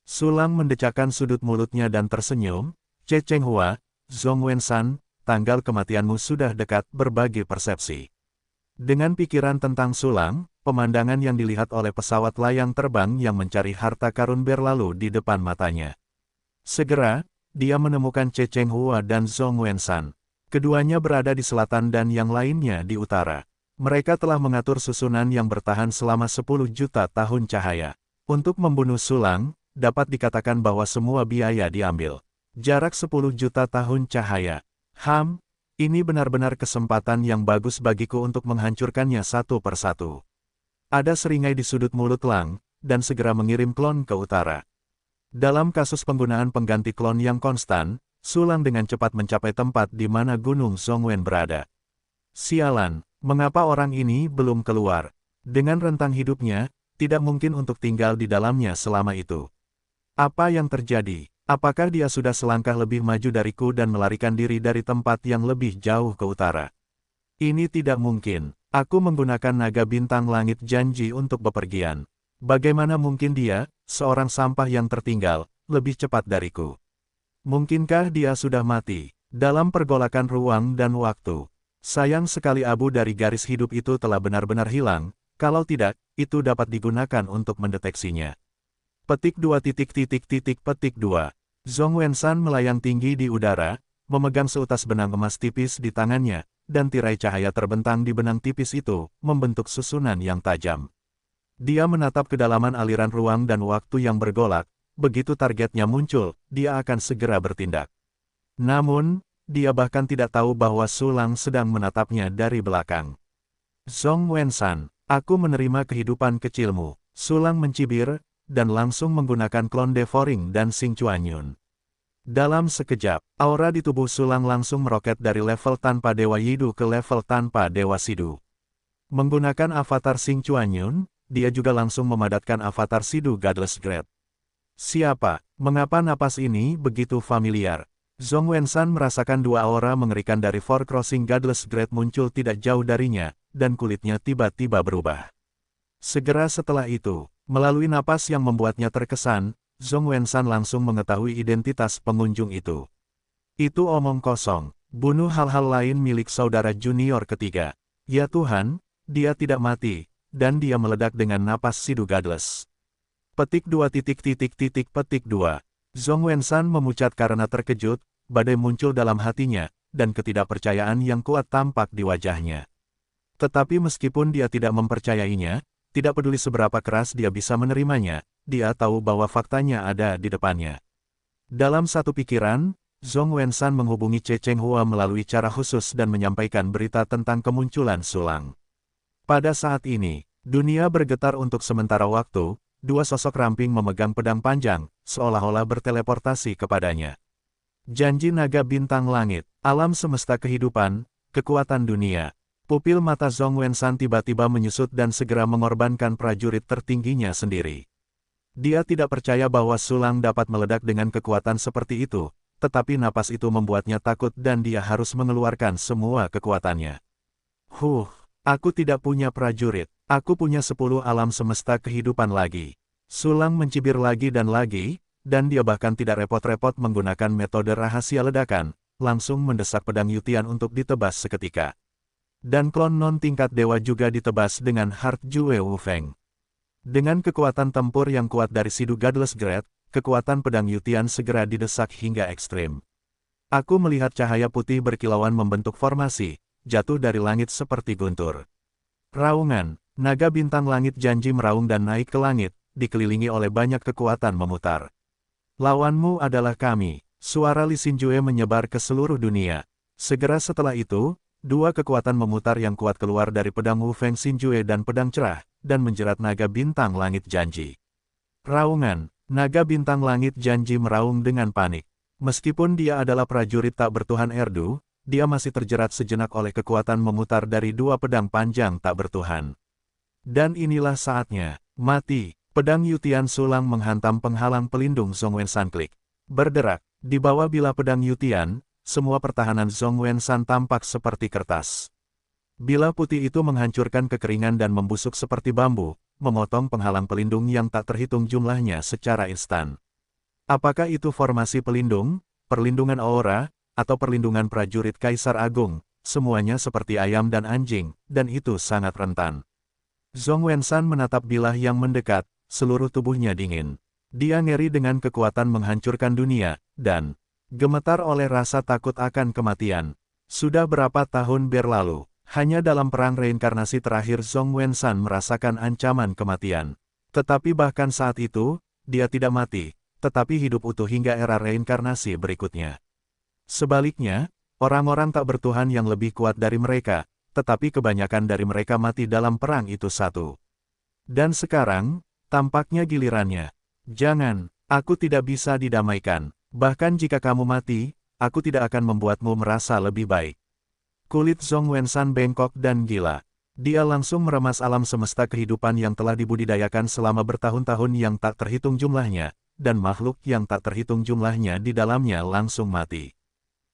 Sulang mendecakkan sudut mulutnya dan tersenyum, "Ce Chenghua, Zhong Wensan, tanggal kematianmu sudah dekat," berbagi persepsi. Dengan pikiran tentang Sulang, pemandangan yang dilihat oleh pesawat layang terbang yang mencari harta karun berlalu di depan matanya. Segera, dia menemukan Ce Chenghua dan Zhong Wensan. Keduanya berada di selatan dan yang lainnya di utara. Mereka telah mengatur susunan yang bertahan selama 10 juta tahun cahaya. Untuk membunuh Sulang, dapat dikatakan bahwa semua biaya diambil. Jarak 10 juta tahun cahaya. Ini benar-benar kesempatan yang bagus bagiku untuk menghancurkannya satu persatu. Ada seringai di sudut mulut Lang, dan segera mengirim klon ke utara. Dalam kasus penggunaan pengganti klon yang konstan, Sulang dengan cepat mencapai tempat di mana Gunung Zhongwen berada. Sialan, mengapa orang ini belum keluar? Dengan rentang hidupnya, tidak mungkin untuk tinggal di dalamnya selama itu. Apa yang terjadi? Apakah dia sudah selangkah lebih maju dariku dan melarikan diri dari tempat yang lebih jauh ke utara? Ini tidak mungkin. Aku menggunakan naga bintang langit janji untuk bepergian. Bagaimana mungkin dia, seorang sampah yang tertinggal, lebih cepat dariku? Mungkinkah dia sudah mati, dalam pergolakan ruang dan waktu? Sayang sekali abu dari garis hidup itu telah benar-benar hilang, kalau tidak, itu dapat digunakan untuk mendeteksinya. Petik 2. Petik 2. Zhong Wensan melayang tinggi di udara, memegang seutas benang emas tipis di tangannya, dan tirai cahaya terbentang di benang tipis itu, membentuk susunan yang tajam. Dia menatap kedalaman aliran ruang dan waktu yang bergolak. Begitu targetnya muncul, dia akan segera bertindak. Namun, dia bahkan tidak tahu bahwa Sulang sedang menatapnya dari belakang. "Zhong Wensan, aku menerima kehidupan kecilmu." Sulang mencibir, dan langsung menggunakan klon Devouring dan Xing Chuanyun. Dalam sekejap, aura di tubuh Sulang langsung meroket dari level tanpa Dewa Yidu ke level tanpa Dewa Sidu. Menggunakan avatar Xing Chuanyun, dia juga langsung memadatkan avatar Sidu Godless Great. Siapa? Mengapa napas ini begitu familiar? Zhong Wensan merasakan dua aura mengerikan dari Four Crossing Godless Great muncul tidak jauh darinya, dan kulitnya tiba-tiba berubah. Segera setelah itu, melalui napas yang membuatnya terkesan, Zhong Wensan langsung mengetahui identitas pengunjung itu. Itu omong kosong, bunuh hal-hal lain milik saudara junior ketiga. Ya Tuhan, dia tidak mati, dan dia meledak dengan napas Sidu Godless. Petik 2. Petik 2. Zhong Wensan memucat karena terkejut, badai muncul dalam hatinya, dan ketidakpercayaan yang kuat tampak di wajahnya. Tetapi meskipun dia tidak mempercayainya, tidak peduli seberapa keras dia bisa menerimanya, dia tahu bahwa faktanya ada di depannya. Dalam satu pikiran, Zhong Wensan menghubungi Ce Chenghua melalui cara khusus dan menyampaikan berita tentang kemunculan Sulang. Pada saat ini, dunia bergetar untuk sementara waktu. Dua sosok ramping memegang pedang panjang, seolah-olah berteleportasi kepadanya. Janji naga bintang langit, alam semesta kehidupan, kekuatan dunia. Pupil mata Zhong Wensan tiba-tiba menyusut dan segera mengorbankan prajurit tertingginya sendiri. Dia tidak percaya bahwa Sulang dapat meledak dengan kekuatan seperti itu, tetapi napas itu membuatnya takut dan dia harus mengeluarkan semua kekuatannya. Aku tidak punya prajurit. Aku punya 10 alam semesta kehidupan lagi. Sulang mencibir lagi, dan dia bahkan tidak repot-repot menggunakan metode rahasia ledakan, langsung mendesak pedang Yutian untuk ditebas seketika. Dan klon non-tingkat dewa juga ditebas dengan Heart Jue Wufeng. Dengan kekuatan tempur yang kuat dari Sidu Godless Great, kekuatan pedang Yutian segera didesak hingga ekstrim. Aku melihat cahaya putih berkilauan membentuk formasi, jatuh dari langit seperti guntur. Raungan. Naga bintang langit janji meraung dan naik ke langit, dikelilingi oleh banyak kekuatan memutar. Lawanmu adalah kami. Suara Li Xinjue menyebar ke seluruh dunia. Segera setelah itu, dua kekuatan memutar yang kuat keluar dari pedang Wu Feng Xinjue dan pedang cerah, dan menjerat naga bintang langit janji. Raungan, naga bintang langit janji meraung dengan panik. Meskipun dia adalah prajurit tak bertuhan Erdu, dia masih terjerat sejenak oleh kekuatan memutar dari dua pedang panjang tak bertuhan. Dan inilah saatnya, mati. Pedang Yutian Sulang menghantam penghalang pelindung Zhong Wensan Klik. Berderak, di bawah bilah pedang Yutian, semua pertahanan Zhong Wensan tampak seperti kertas. Bilah putih itu menghancurkan kekeringan dan membusuk seperti bambu, memotong penghalang pelindung yang tak terhitung jumlahnya secara instan. Apakah itu formasi pelindung, perlindungan aura, atau perlindungan prajurit Kaisar Agung? Semuanya seperti ayam dan anjing, dan itu sangat rentan. Zhong Wensan menatap bilah yang mendekat, seluruh tubuhnya dingin. Dia ngeri dengan kekuatan menghancurkan dunia, dan gemetar oleh rasa takut akan kematian. Sudah berapa tahun berlalu, hanya dalam perang reinkarnasi terakhir Zhong Wensan merasakan ancaman kematian. Tetapi bahkan saat itu, dia tidak mati, tetapi hidup utuh hingga era reinkarnasi berikutnya. Sebaliknya, orang-orang tak bertuhan yang lebih kuat dari mereka, tetapi kebanyakan dari mereka mati dalam perang itu satu. Dan sekarang, tampaknya gilirannya. Jangan, aku tidak bisa didamaikan. Bahkan jika kamu mati, aku tidak akan membuatmu merasa lebih baik. Kulit Zhong Wensan bengkok dan gila. Dia langsung meremas alam semesta kehidupan yang telah dibudidayakan selama bertahun-tahun yang tak terhitung jumlahnya, dan makhluk yang tak terhitung jumlahnya di dalamnya langsung mati.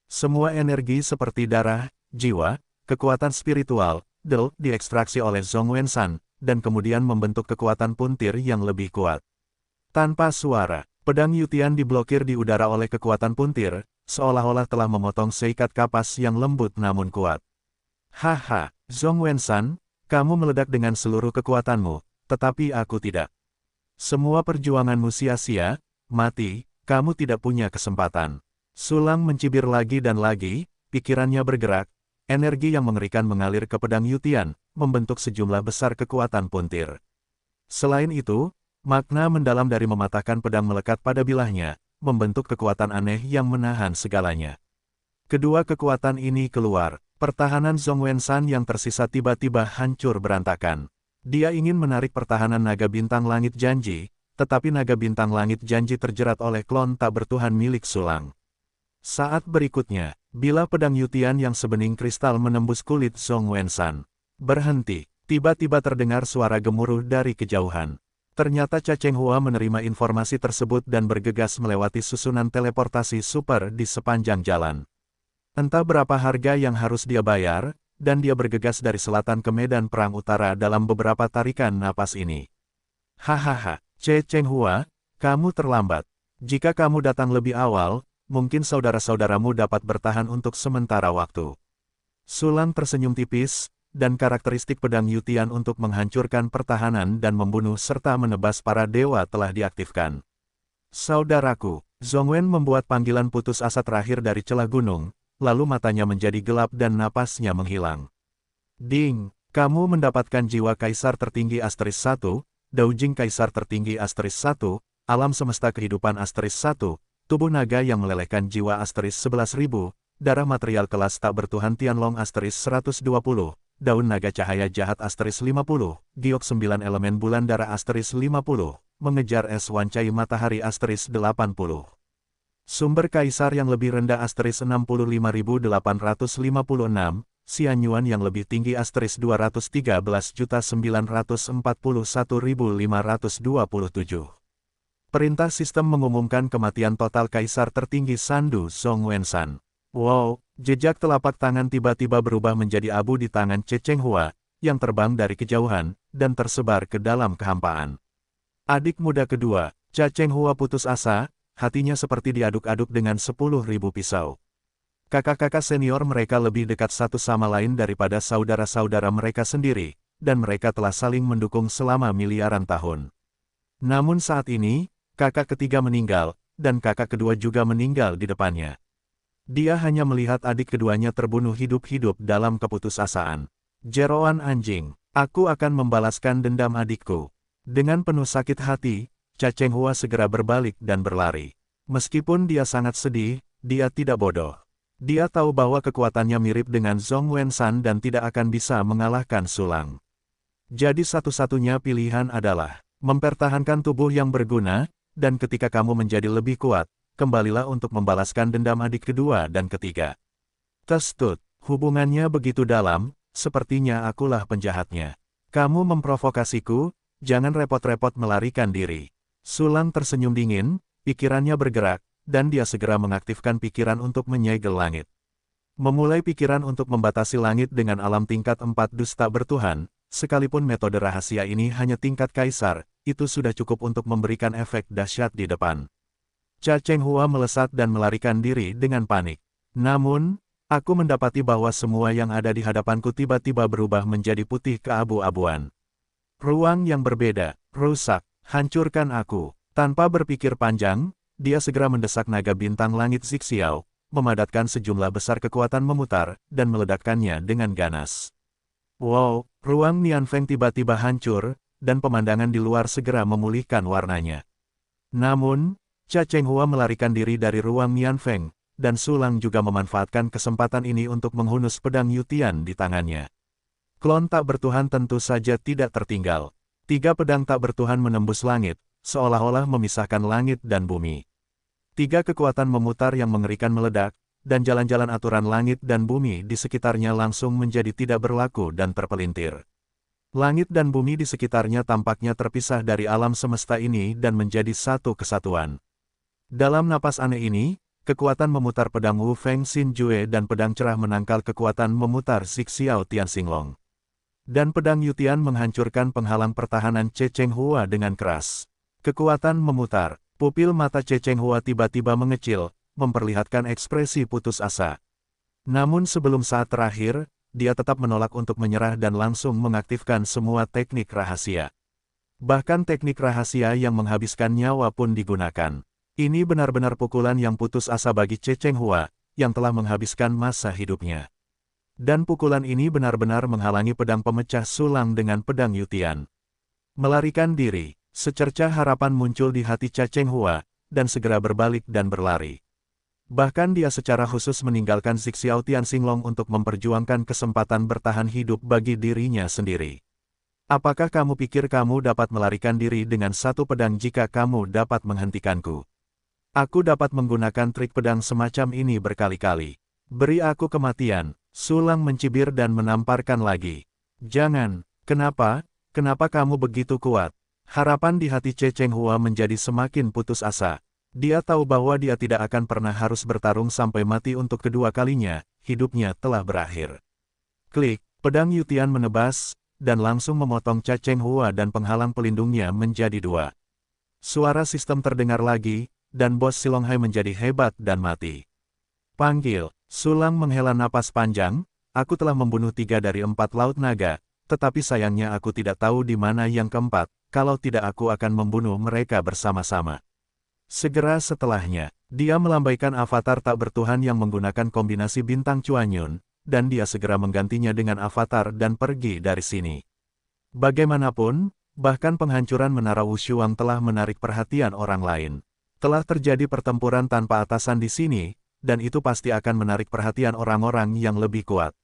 Semua energi seperti darah, jiwa, kekuatan spiritual, diekstraksi oleh Zhong Wensan, dan kemudian membentuk kekuatan puntir yang lebih kuat. Tanpa suara, pedang Yutian diblokir di udara oleh kekuatan puntir, seolah-olah telah memotong seikat kapas yang lembut namun kuat. Haha, Zhong Wensan, kamu meledak dengan seluruh kekuatanmu, tetapi aku tidak. Semua perjuanganmu sia-sia, mati, kamu tidak punya kesempatan. Sulang mencibir lagi dan lagi, pikirannya bergerak, energi yang mengerikan mengalir ke pedang Yutian, membentuk sejumlah besar kekuatan puntir. Selain itu, makna mendalam dari mematahkan pedang melekat pada bilahnya, membentuk kekuatan aneh yang menahan segalanya. Kedua kekuatan ini keluar, pertahanan Zhong Wensan yang tersisa tiba-tiba hancur berantakan. Dia ingin menarik pertahanan naga bintang langit janji, tetapi naga bintang langit janji terjerat oleh klon tak bertuhan milik Sulang. Saat berikutnya, bilah pedang Yutian yang sebening kristal menembus kulit Zhong Wensan. Berhenti, tiba-tiba terdengar suara gemuruh dari kejauhan. Ternyata Cha Chenghua menerima informasi tersebut dan bergegas melewati susunan teleportasi super di sepanjang jalan. Entah berapa harga yang harus dia bayar, dan dia bergegas dari selatan ke medan perang utara dalam beberapa tarikan napas ini. Hahaha, Cha Chenghua, kamu terlambat. Jika kamu datang lebih awal, mungkin saudara-saudaramu dapat bertahan untuk sementara waktu. Sulang tersenyum tipis, dan karakteristik pedang Yutian untuk menghancurkan pertahanan dan membunuh serta menebas para dewa telah diaktifkan. Saudaraku, Zhong Wen membuat panggilan putus asa terakhir dari celah gunung, lalu matanya menjadi gelap dan napasnya menghilang. Ding, kamu mendapatkan jiwa kaisar tertinggi Asteris 1, Daujing kaisar tertinggi Asteris 1, alam semesta kehidupan Asteris 1, tubuh naga yang melelehkan jiwa Asteris 11.000, darah material kelas tak bertuhan Tianlong Asteris 120, daun naga cahaya jahat Asteris 50, giok 9 elemen bulan darah Asteris 50, mengejar es wancai matahari Asteris 80. Sumber kaisar yang lebih rendah Asteris 65.856, Xianyuan yang lebih tinggi Asteris 213.941.527. Perintah sistem mengumumkan kematian total kaisar tertinggi Sandu Zhong Wensan. Wow, jejak telapak tangan tiba-tiba berubah menjadi abu di tangan Cha Chenghua, yang terbang dari kejauhan, dan tersebar ke dalam kehampaan. Adik muda kedua, Cha Chenghua putus asa, hatinya seperti diaduk-aduk dengan 10.000 pisau. Kakak-kakak senior mereka lebih dekat satu sama lain daripada saudara-saudara mereka sendiri, dan mereka telah saling mendukung selama miliaran tahun. Namun saat ini, kakak ketiga meninggal, dan kakak kedua juga meninggal di depannya. Dia hanya melihat adik keduanya terbunuh hidup-hidup dalam keputusasaan. Jeroan anjing, aku akan membalaskan dendam adikku. Dengan penuh sakit hati, Cha Chenghua segera berbalik dan berlari. Meskipun dia sangat sedih, dia tidak bodoh. Dia tahu bahwa kekuatannya mirip dengan Zhong Wenshan dan tidak akan bisa mengalahkan Sulang. Jadi satu-satunya pilihan adalah mempertahankan tubuh yang berguna, dan ketika kamu menjadi lebih kuat, kembalilah untuk membalaskan dendam adik kedua dan ketiga. Testut, hubungannya begitu dalam, sepertinya akulah penjahatnya. Kamu memprovokasiku, jangan repot-repot melarikan diri. Sulang tersenyum dingin, pikirannya bergerak, dan dia segera mengaktifkan pikiran untuk menyegel langit. Memulai pikiran untuk membatasi langit dengan alam tingkat 4 dusta bertuhan, sekalipun metode rahasia ini hanya tingkat kaisar, itu sudah cukup untuk memberikan efek dahsyat di depan. Cha Chenghua melesat dan melarikan diri dengan panik. Namun, aku mendapati bahwa semua yang ada di hadapanku tiba-tiba berubah menjadi putih keabu-abuan. Ruang yang berbeda, rusak, hancurkan aku. Tanpa berpikir panjang, dia segera mendesak naga bintang langit Zixiao, memadatkan sejumlah besar kekuatan memutar, dan meledakkannya dengan ganas. Wow, ruang Nianfeng tiba-tiba hancur, dan pemandangan di luar segera memulihkan warnanya. Namun, Cha Chenghua melarikan diri dari ruang Nianfeng, dan Sulang juga memanfaatkan kesempatan ini untuk menghunus pedang Yutian di tangannya. Klon tak bertuhan tentu saja tidak tertinggal. 3 pedang tak bertuhan menembus langit, seolah-olah memisahkan langit dan bumi. 3 kekuatan memutar yang mengerikan meledak, dan jalan-jalan aturan langit dan bumi di sekitarnya langsung menjadi tidak berlaku dan terpelintir. Langit dan bumi di sekitarnya tampaknya terpisah dari alam semesta ini dan menjadi satu kesatuan. Dalam napas aneh ini, kekuatan memutar pedang Wu Feng Xin Jue dan pedang cerah menangkal kekuatan memutar Zixiao Tianxinglong. Dan pedang Yutian menghancurkan penghalang pertahanan Cha Chenghua dengan keras. Kekuatan memutar, pupil mata Cha Chenghua tiba-tiba mengecil, memperlihatkan ekspresi putus asa. Namun sebelum saat terakhir, dia tetap menolak untuk menyerah dan langsung mengaktifkan semua teknik rahasia. Bahkan teknik rahasia yang menghabiskan nyawa pun digunakan. Ini benar-benar pukulan yang putus asa bagi Cha Chenghua, yang telah menghabiskan masa hidupnya. Dan pukulan ini benar-benar menghalangi pedang pemecah Sulang dengan pedang Yutian. Melarikan diri. Secercah harapan muncul di hati Cha Chenghua, dan segera berbalik dan berlari. Bahkan dia secara khusus meninggalkan Zixiao Tianxinglong untuk memperjuangkan kesempatan bertahan hidup bagi dirinya sendiri. Apakah kamu pikir kamu dapat melarikan diri dengan 1 pedang jika kamu dapat menghentikanku? Aku dapat menggunakan trik pedang semacam ini berkali-kali. Beri aku kematian. Sulang mencibir dan menamparkan lagi. Jangan, kenapa kamu begitu kuat? Harapan di hati Cha Chenghua menjadi semakin putus asa. Dia tahu bahwa dia tidak akan pernah harus bertarung sampai mati untuk kedua kalinya, hidupnya telah berakhir. Klik, pedang Yutian menebas, dan langsung memotong Cha Chenghua dan penghalang pelindungnya menjadi 2. Suara sistem terdengar lagi, dan bos Silonghai menjadi hebat dan mati. Panggil, Sulang menghela napas panjang, aku telah membunuh 3 dari 4 laut naga, tetapi sayangnya aku tidak tahu di mana yang keempat. Kalau tidak aku akan membunuh mereka bersama-sama. Segera setelahnya, dia melambaikan avatar tak bertuhan yang menggunakan kombinasi bintang Chuanyun, dan dia segera menggantinya dengan avatar dan pergi dari sini. Bagaimanapun, bahkan penghancuran Menara Wushuang telah menarik perhatian orang lain. Telah terjadi pertempuran tanpa atasan di sini, dan itu pasti akan menarik perhatian orang-orang yang lebih kuat.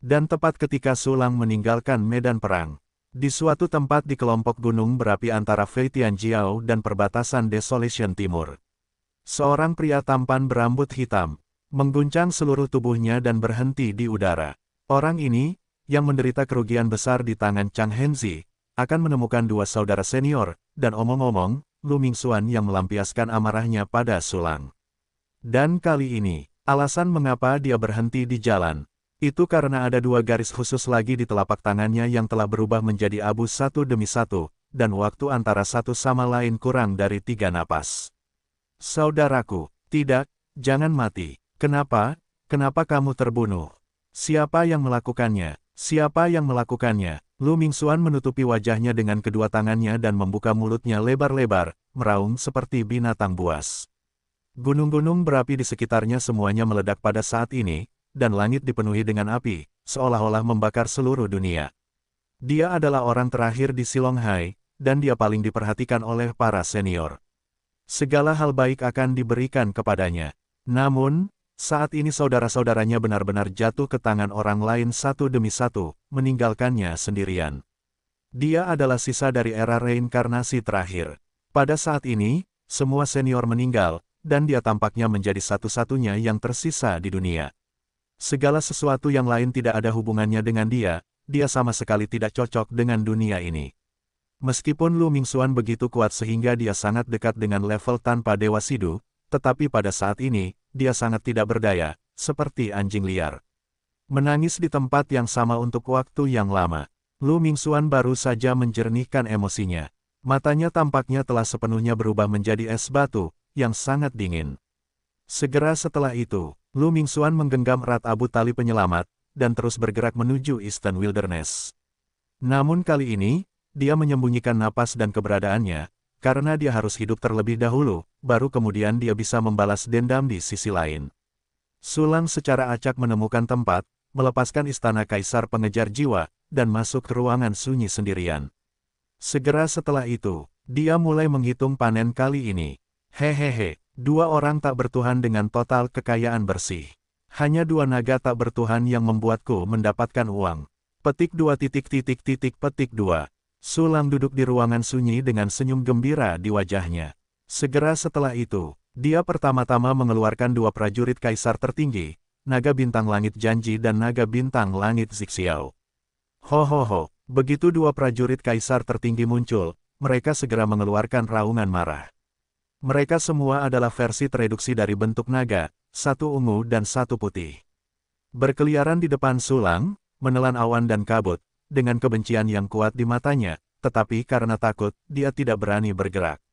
Dan tepat ketika Sulang meninggalkan medan perang, di suatu tempat di kelompok gunung berapi antara Fei Tianjiao dan perbatasan Desolation Timur, seorang pria tampan berambut hitam, mengguncang seluruh tubuhnya dan berhenti di udara. Orang ini, yang menderita kerugian besar di tangan Chang Henzi, akan menemukan 2 saudara senior, dan omong-omong, Lu Mingxuan yang melampiaskan amarahnya pada Sulang. Dan kali ini, alasan mengapa dia berhenti di jalan, itu karena ada 2 garis khusus lagi di telapak tangannya yang telah berubah menjadi abu satu demi satu, dan waktu antara satu sama lain kurang dari 3 napas. Saudaraku, tidak, jangan mati. Kenapa kamu terbunuh? Siapa yang melakukannya? Siapa yang melakukannya? Lu Mingxuan menutupi wajahnya dengan kedua tangannya dan membuka mulutnya lebar-lebar, meraung seperti binatang buas. Gunung-gunung berapi di sekitarnya semuanya meledak pada saat ini, dan langit dipenuhi dengan api, seolah-olah membakar seluruh dunia. Dia adalah orang terakhir di Silonghai, dan dia paling diperhatikan oleh para senior. Segala hal baik akan diberikan kepadanya. Namun, saat ini saudara-saudaranya benar-benar jatuh ke tangan orang lain satu demi satu, meninggalkannya sendirian. Dia adalah sisa dari era reinkarnasi terakhir. Pada saat ini, semua senior meninggal, dan dia tampaknya menjadi satu-satunya yang tersisa di dunia. Segala sesuatu yang lain tidak ada hubungannya dengan dia sama sekali tidak cocok dengan dunia ini. Meskipun Lu Mingxuan begitu kuat sehingga dia sangat dekat dengan level tanpa Dewa Sidu, tetapi pada saat ini, dia sangat tidak berdaya, seperti anjing liar. Menangis di tempat yang sama untuk waktu yang lama. Lu Mingxuan baru saja menjernihkan emosinya. Matanya tampaknya telah sepenuhnya berubah menjadi es batu, yang sangat dingin. Segera setelah itu, Lu Mingxuan menggenggam erat abu tali penyelamat, dan terus bergerak menuju Eastern Wilderness. Namun kali ini, dia menyembunyikan napas dan keberadaannya, karena dia harus hidup terlebih dahulu, baru kemudian dia bisa membalas dendam di sisi lain. Sulang secara acak menemukan tempat, melepaskan istana kaisar pengejar jiwa, dan masuk ke ruangan sunyi sendirian. Segera setelah itu, dia mulai menghitung panen kali ini. Hehehe. 2 orang tak bertuhan dengan total kekayaan bersih. Hanya 2 naga tak bertuhan yang membuatku mendapatkan uang. Petik 2 petik 2. Sulang duduk di ruangan sunyi dengan senyum gembira di wajahnya. Segera setelah itu, dia pertama-tama mengeluarkan 2 prajurit kaisar tertinggi, naga bintang langit janji dan naga bintang langit Zixiao. Ho, begitu 2 prajurit kaisar tertinggi muncul, mereka segera mengeluarkan raungan marah. Mereka semua adalah versi tereduksi dari bentuk naga, 1 ungu dan 1 putih. Berkeliaran di depan Sulang, menelan awan dan kabut, dengan kebencian yang kuat di matanya, tetapi karena takut, dia tidak berani bergerak.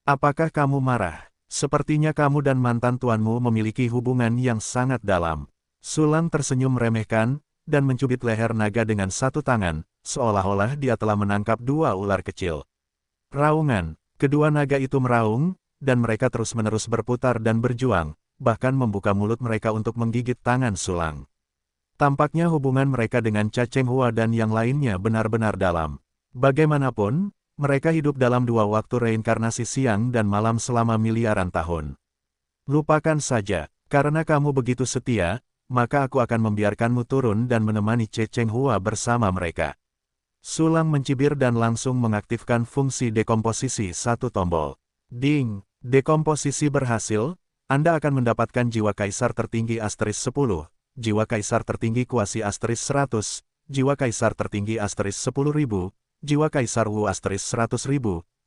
Apakah kamu marah? Sepertinya kamu dan mantan tuanmu memiliki hubungan yang sangat dalam. Sulang tersenyum meremehkan, dan mencubit leher naga dengan 1 tangan, seolah-olah dia telah menangkap 2 ular kecil. Raungan, kedua naga itu meraung, dan mereka terus-menerus berputar dan berjuang, bahkan membuka mulut mereka untuk menggigit tangan Sulang. Tampaknya hubungan mereka dengan Cha Chenghua dan yang lainnya benar-benar dalam. Bagaimanapun, mereka hidup dalam 2 waktu reinkarnasi siang dan malam selama miliaran tahun. Lupakan saja, karena kamu begitu setia, maka aku akan membiarkanmu turun dan menemani Cha Chenghua bersama mereka. Sulang mencibir dan langsung mengaktifkan fungsi dekomposisi 1 tombol. Ding! Dekomposisi berhasil, Anda akan mendapatkan jiwa kaisar tertinggi asterisk 10, jiwa kaisar tertinggi kuasi asterisk 100, jiwa kaisar tertinggi asterisk 10.000, jiwa kaisar Wu asterisk 100.000,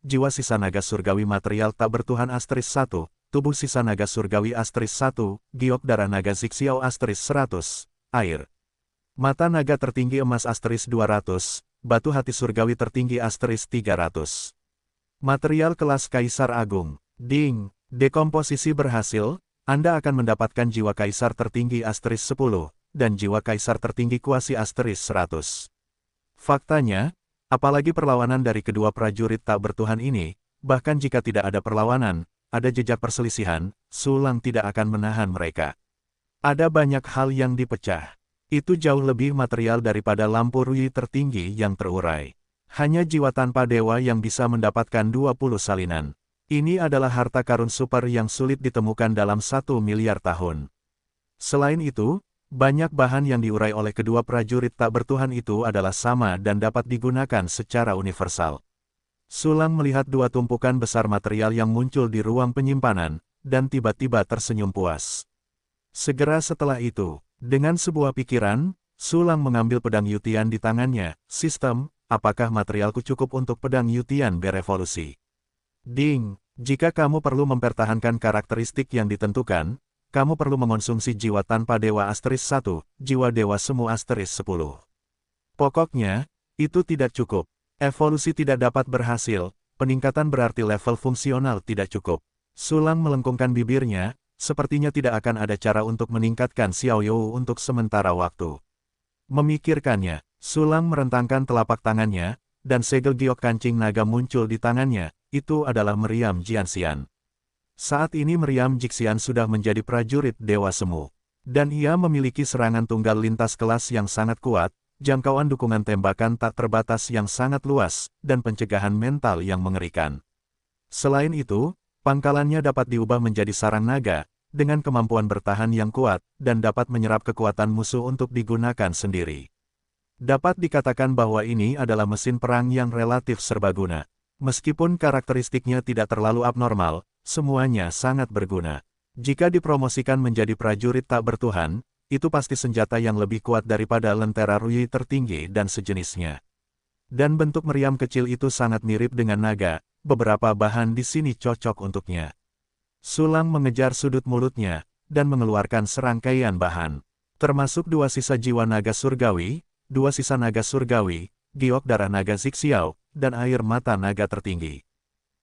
jiwa sisa naga surgawi material tak bertuhan asterisk 1, tubuh sisa naga surgawi asterisk 1, giok darah naga Zixiao asterisk 100, air. Mata naga tertinggi emas asterisk 200, batu hati surgawi tertinggi asterisk 300. Material kelas kaisar agung. Ding! Dekomposisi berhasil, Anda akan mendapatkan jiwa kaisar tertinggi asterisk 10, dan jiwa kaisar tertinggi kuasi asterisk 100. Faktanya, apalagi perlawanan dari kedua prajurit tak bertuhan ini, bahkan jika tidak ada perlawanan, ada jejak perselisihan, Sulang tidak akan menahan mereka. Ada banyak hal yang dipecah. Itu jauh lebih material daripada lampu Rui tertinggi yang terurai. Hanya jiwa tanpa dewa yang bisa mendapatkan 20 salinan. Ini adalah harta karun super yang sulit ditemukan dalam 1 miliar tahun. Selain itu, banyak bahan yang diurai oleh kedua prajurit tak bertuhan itu adalah sama dan dapat digunakan secara universal. Sulang melihat 2 tumpukan besar material yang muncul di ruang penyimpanan, dan tiba-tiba tersenyum puas. Segera setelah itu, dengan sebuah pikiran, Sulang mengambil pedang Yutian di tangannya. Sistem, apakah materialku cukup untuk pedang Yutian berevolusi? Ding! Jika kamu perlu mempertahankan karakteristik yang ditentukan, kamu perlu mengonsumsi jiwa tanpa dewa asterisk 1, jiwa dewa semu asterisk 10. Pokoknya, itu tidak cukup. Evolusi tidak dapat berhasil, peningkatan berarti level fungsional tidak cukup. Sulang melengkungkan bibirnya, sepertinya tidak akan ada cara untuk meningkatkan Xiao You untuk sementara waktu. Memikirkannya, Sulang merentangkan telapak tangannya, dan segel giok kancing naga muncul di tangannya. Itu adalah meriam Jianxian. Saat ini meriam Jixian sudah menjadi prajurit dewa semu. Dan ia memiliki serangan tunggal lintas kelas yang sangat kuat, jangkauan dukungan tembakan tak terbatas yang sangat luas, dan pencegahan mental yang mengerikan. Selain itu, pangkalannya dapat diubah menjadi sarang naga, dengan kemampuan bertahan yang kuat, dan dapat menyerap kekuatan musuh untuk digunakan sendiri. Dapat dikatakan bahwa ini adalah mesin perang yang relatif serbaguna. Meskipun karakteristiknya tidak terlalu abnormal, semuanya sangat berguna. Jika dipromosikan menjadi prajurit tak bertuhan, itu pasti senjata yang lebih kuat daripada lentera Rui tertinggi dan sejenisnya. Dan bentuk meriam kecil itu sangat mirip dengan naga, beberapa bahan di sini cocok untuknya. Sulang mengejar sudut mulutnya, dan mengeluarkan serangkaian bahan. Termasuk 2 sisa jiwa naga surgawi, 2 sisa naga surgawi, giok darah naga Zixiao, dan air mata naga tertinggi.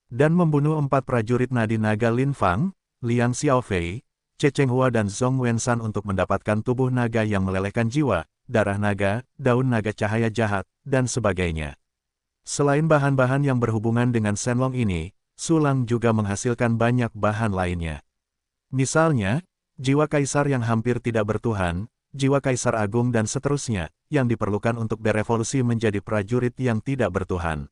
Dan membunuh 4 prajurit nadi naga Lin Fang, Liang Xiaofei, Cheng Hua dan Zhong Wensan untuk mendapatkan tubuh naga yang melelehkan jiwa, darah naga, daun naga cahaya jahat, dan sebagainya. Selain bahan-bahan yang berhubungan dengan Shenlong ini, Sulang juga menghasilkan banyak bahan lainnya. Misalnya, jiwa kaisar yang hampir tidak bertuhan, jiwa kaisar agung dan seterusnya, yang diperlukan untuk berevolusi menjadi prajurit yang tidak bertuhan.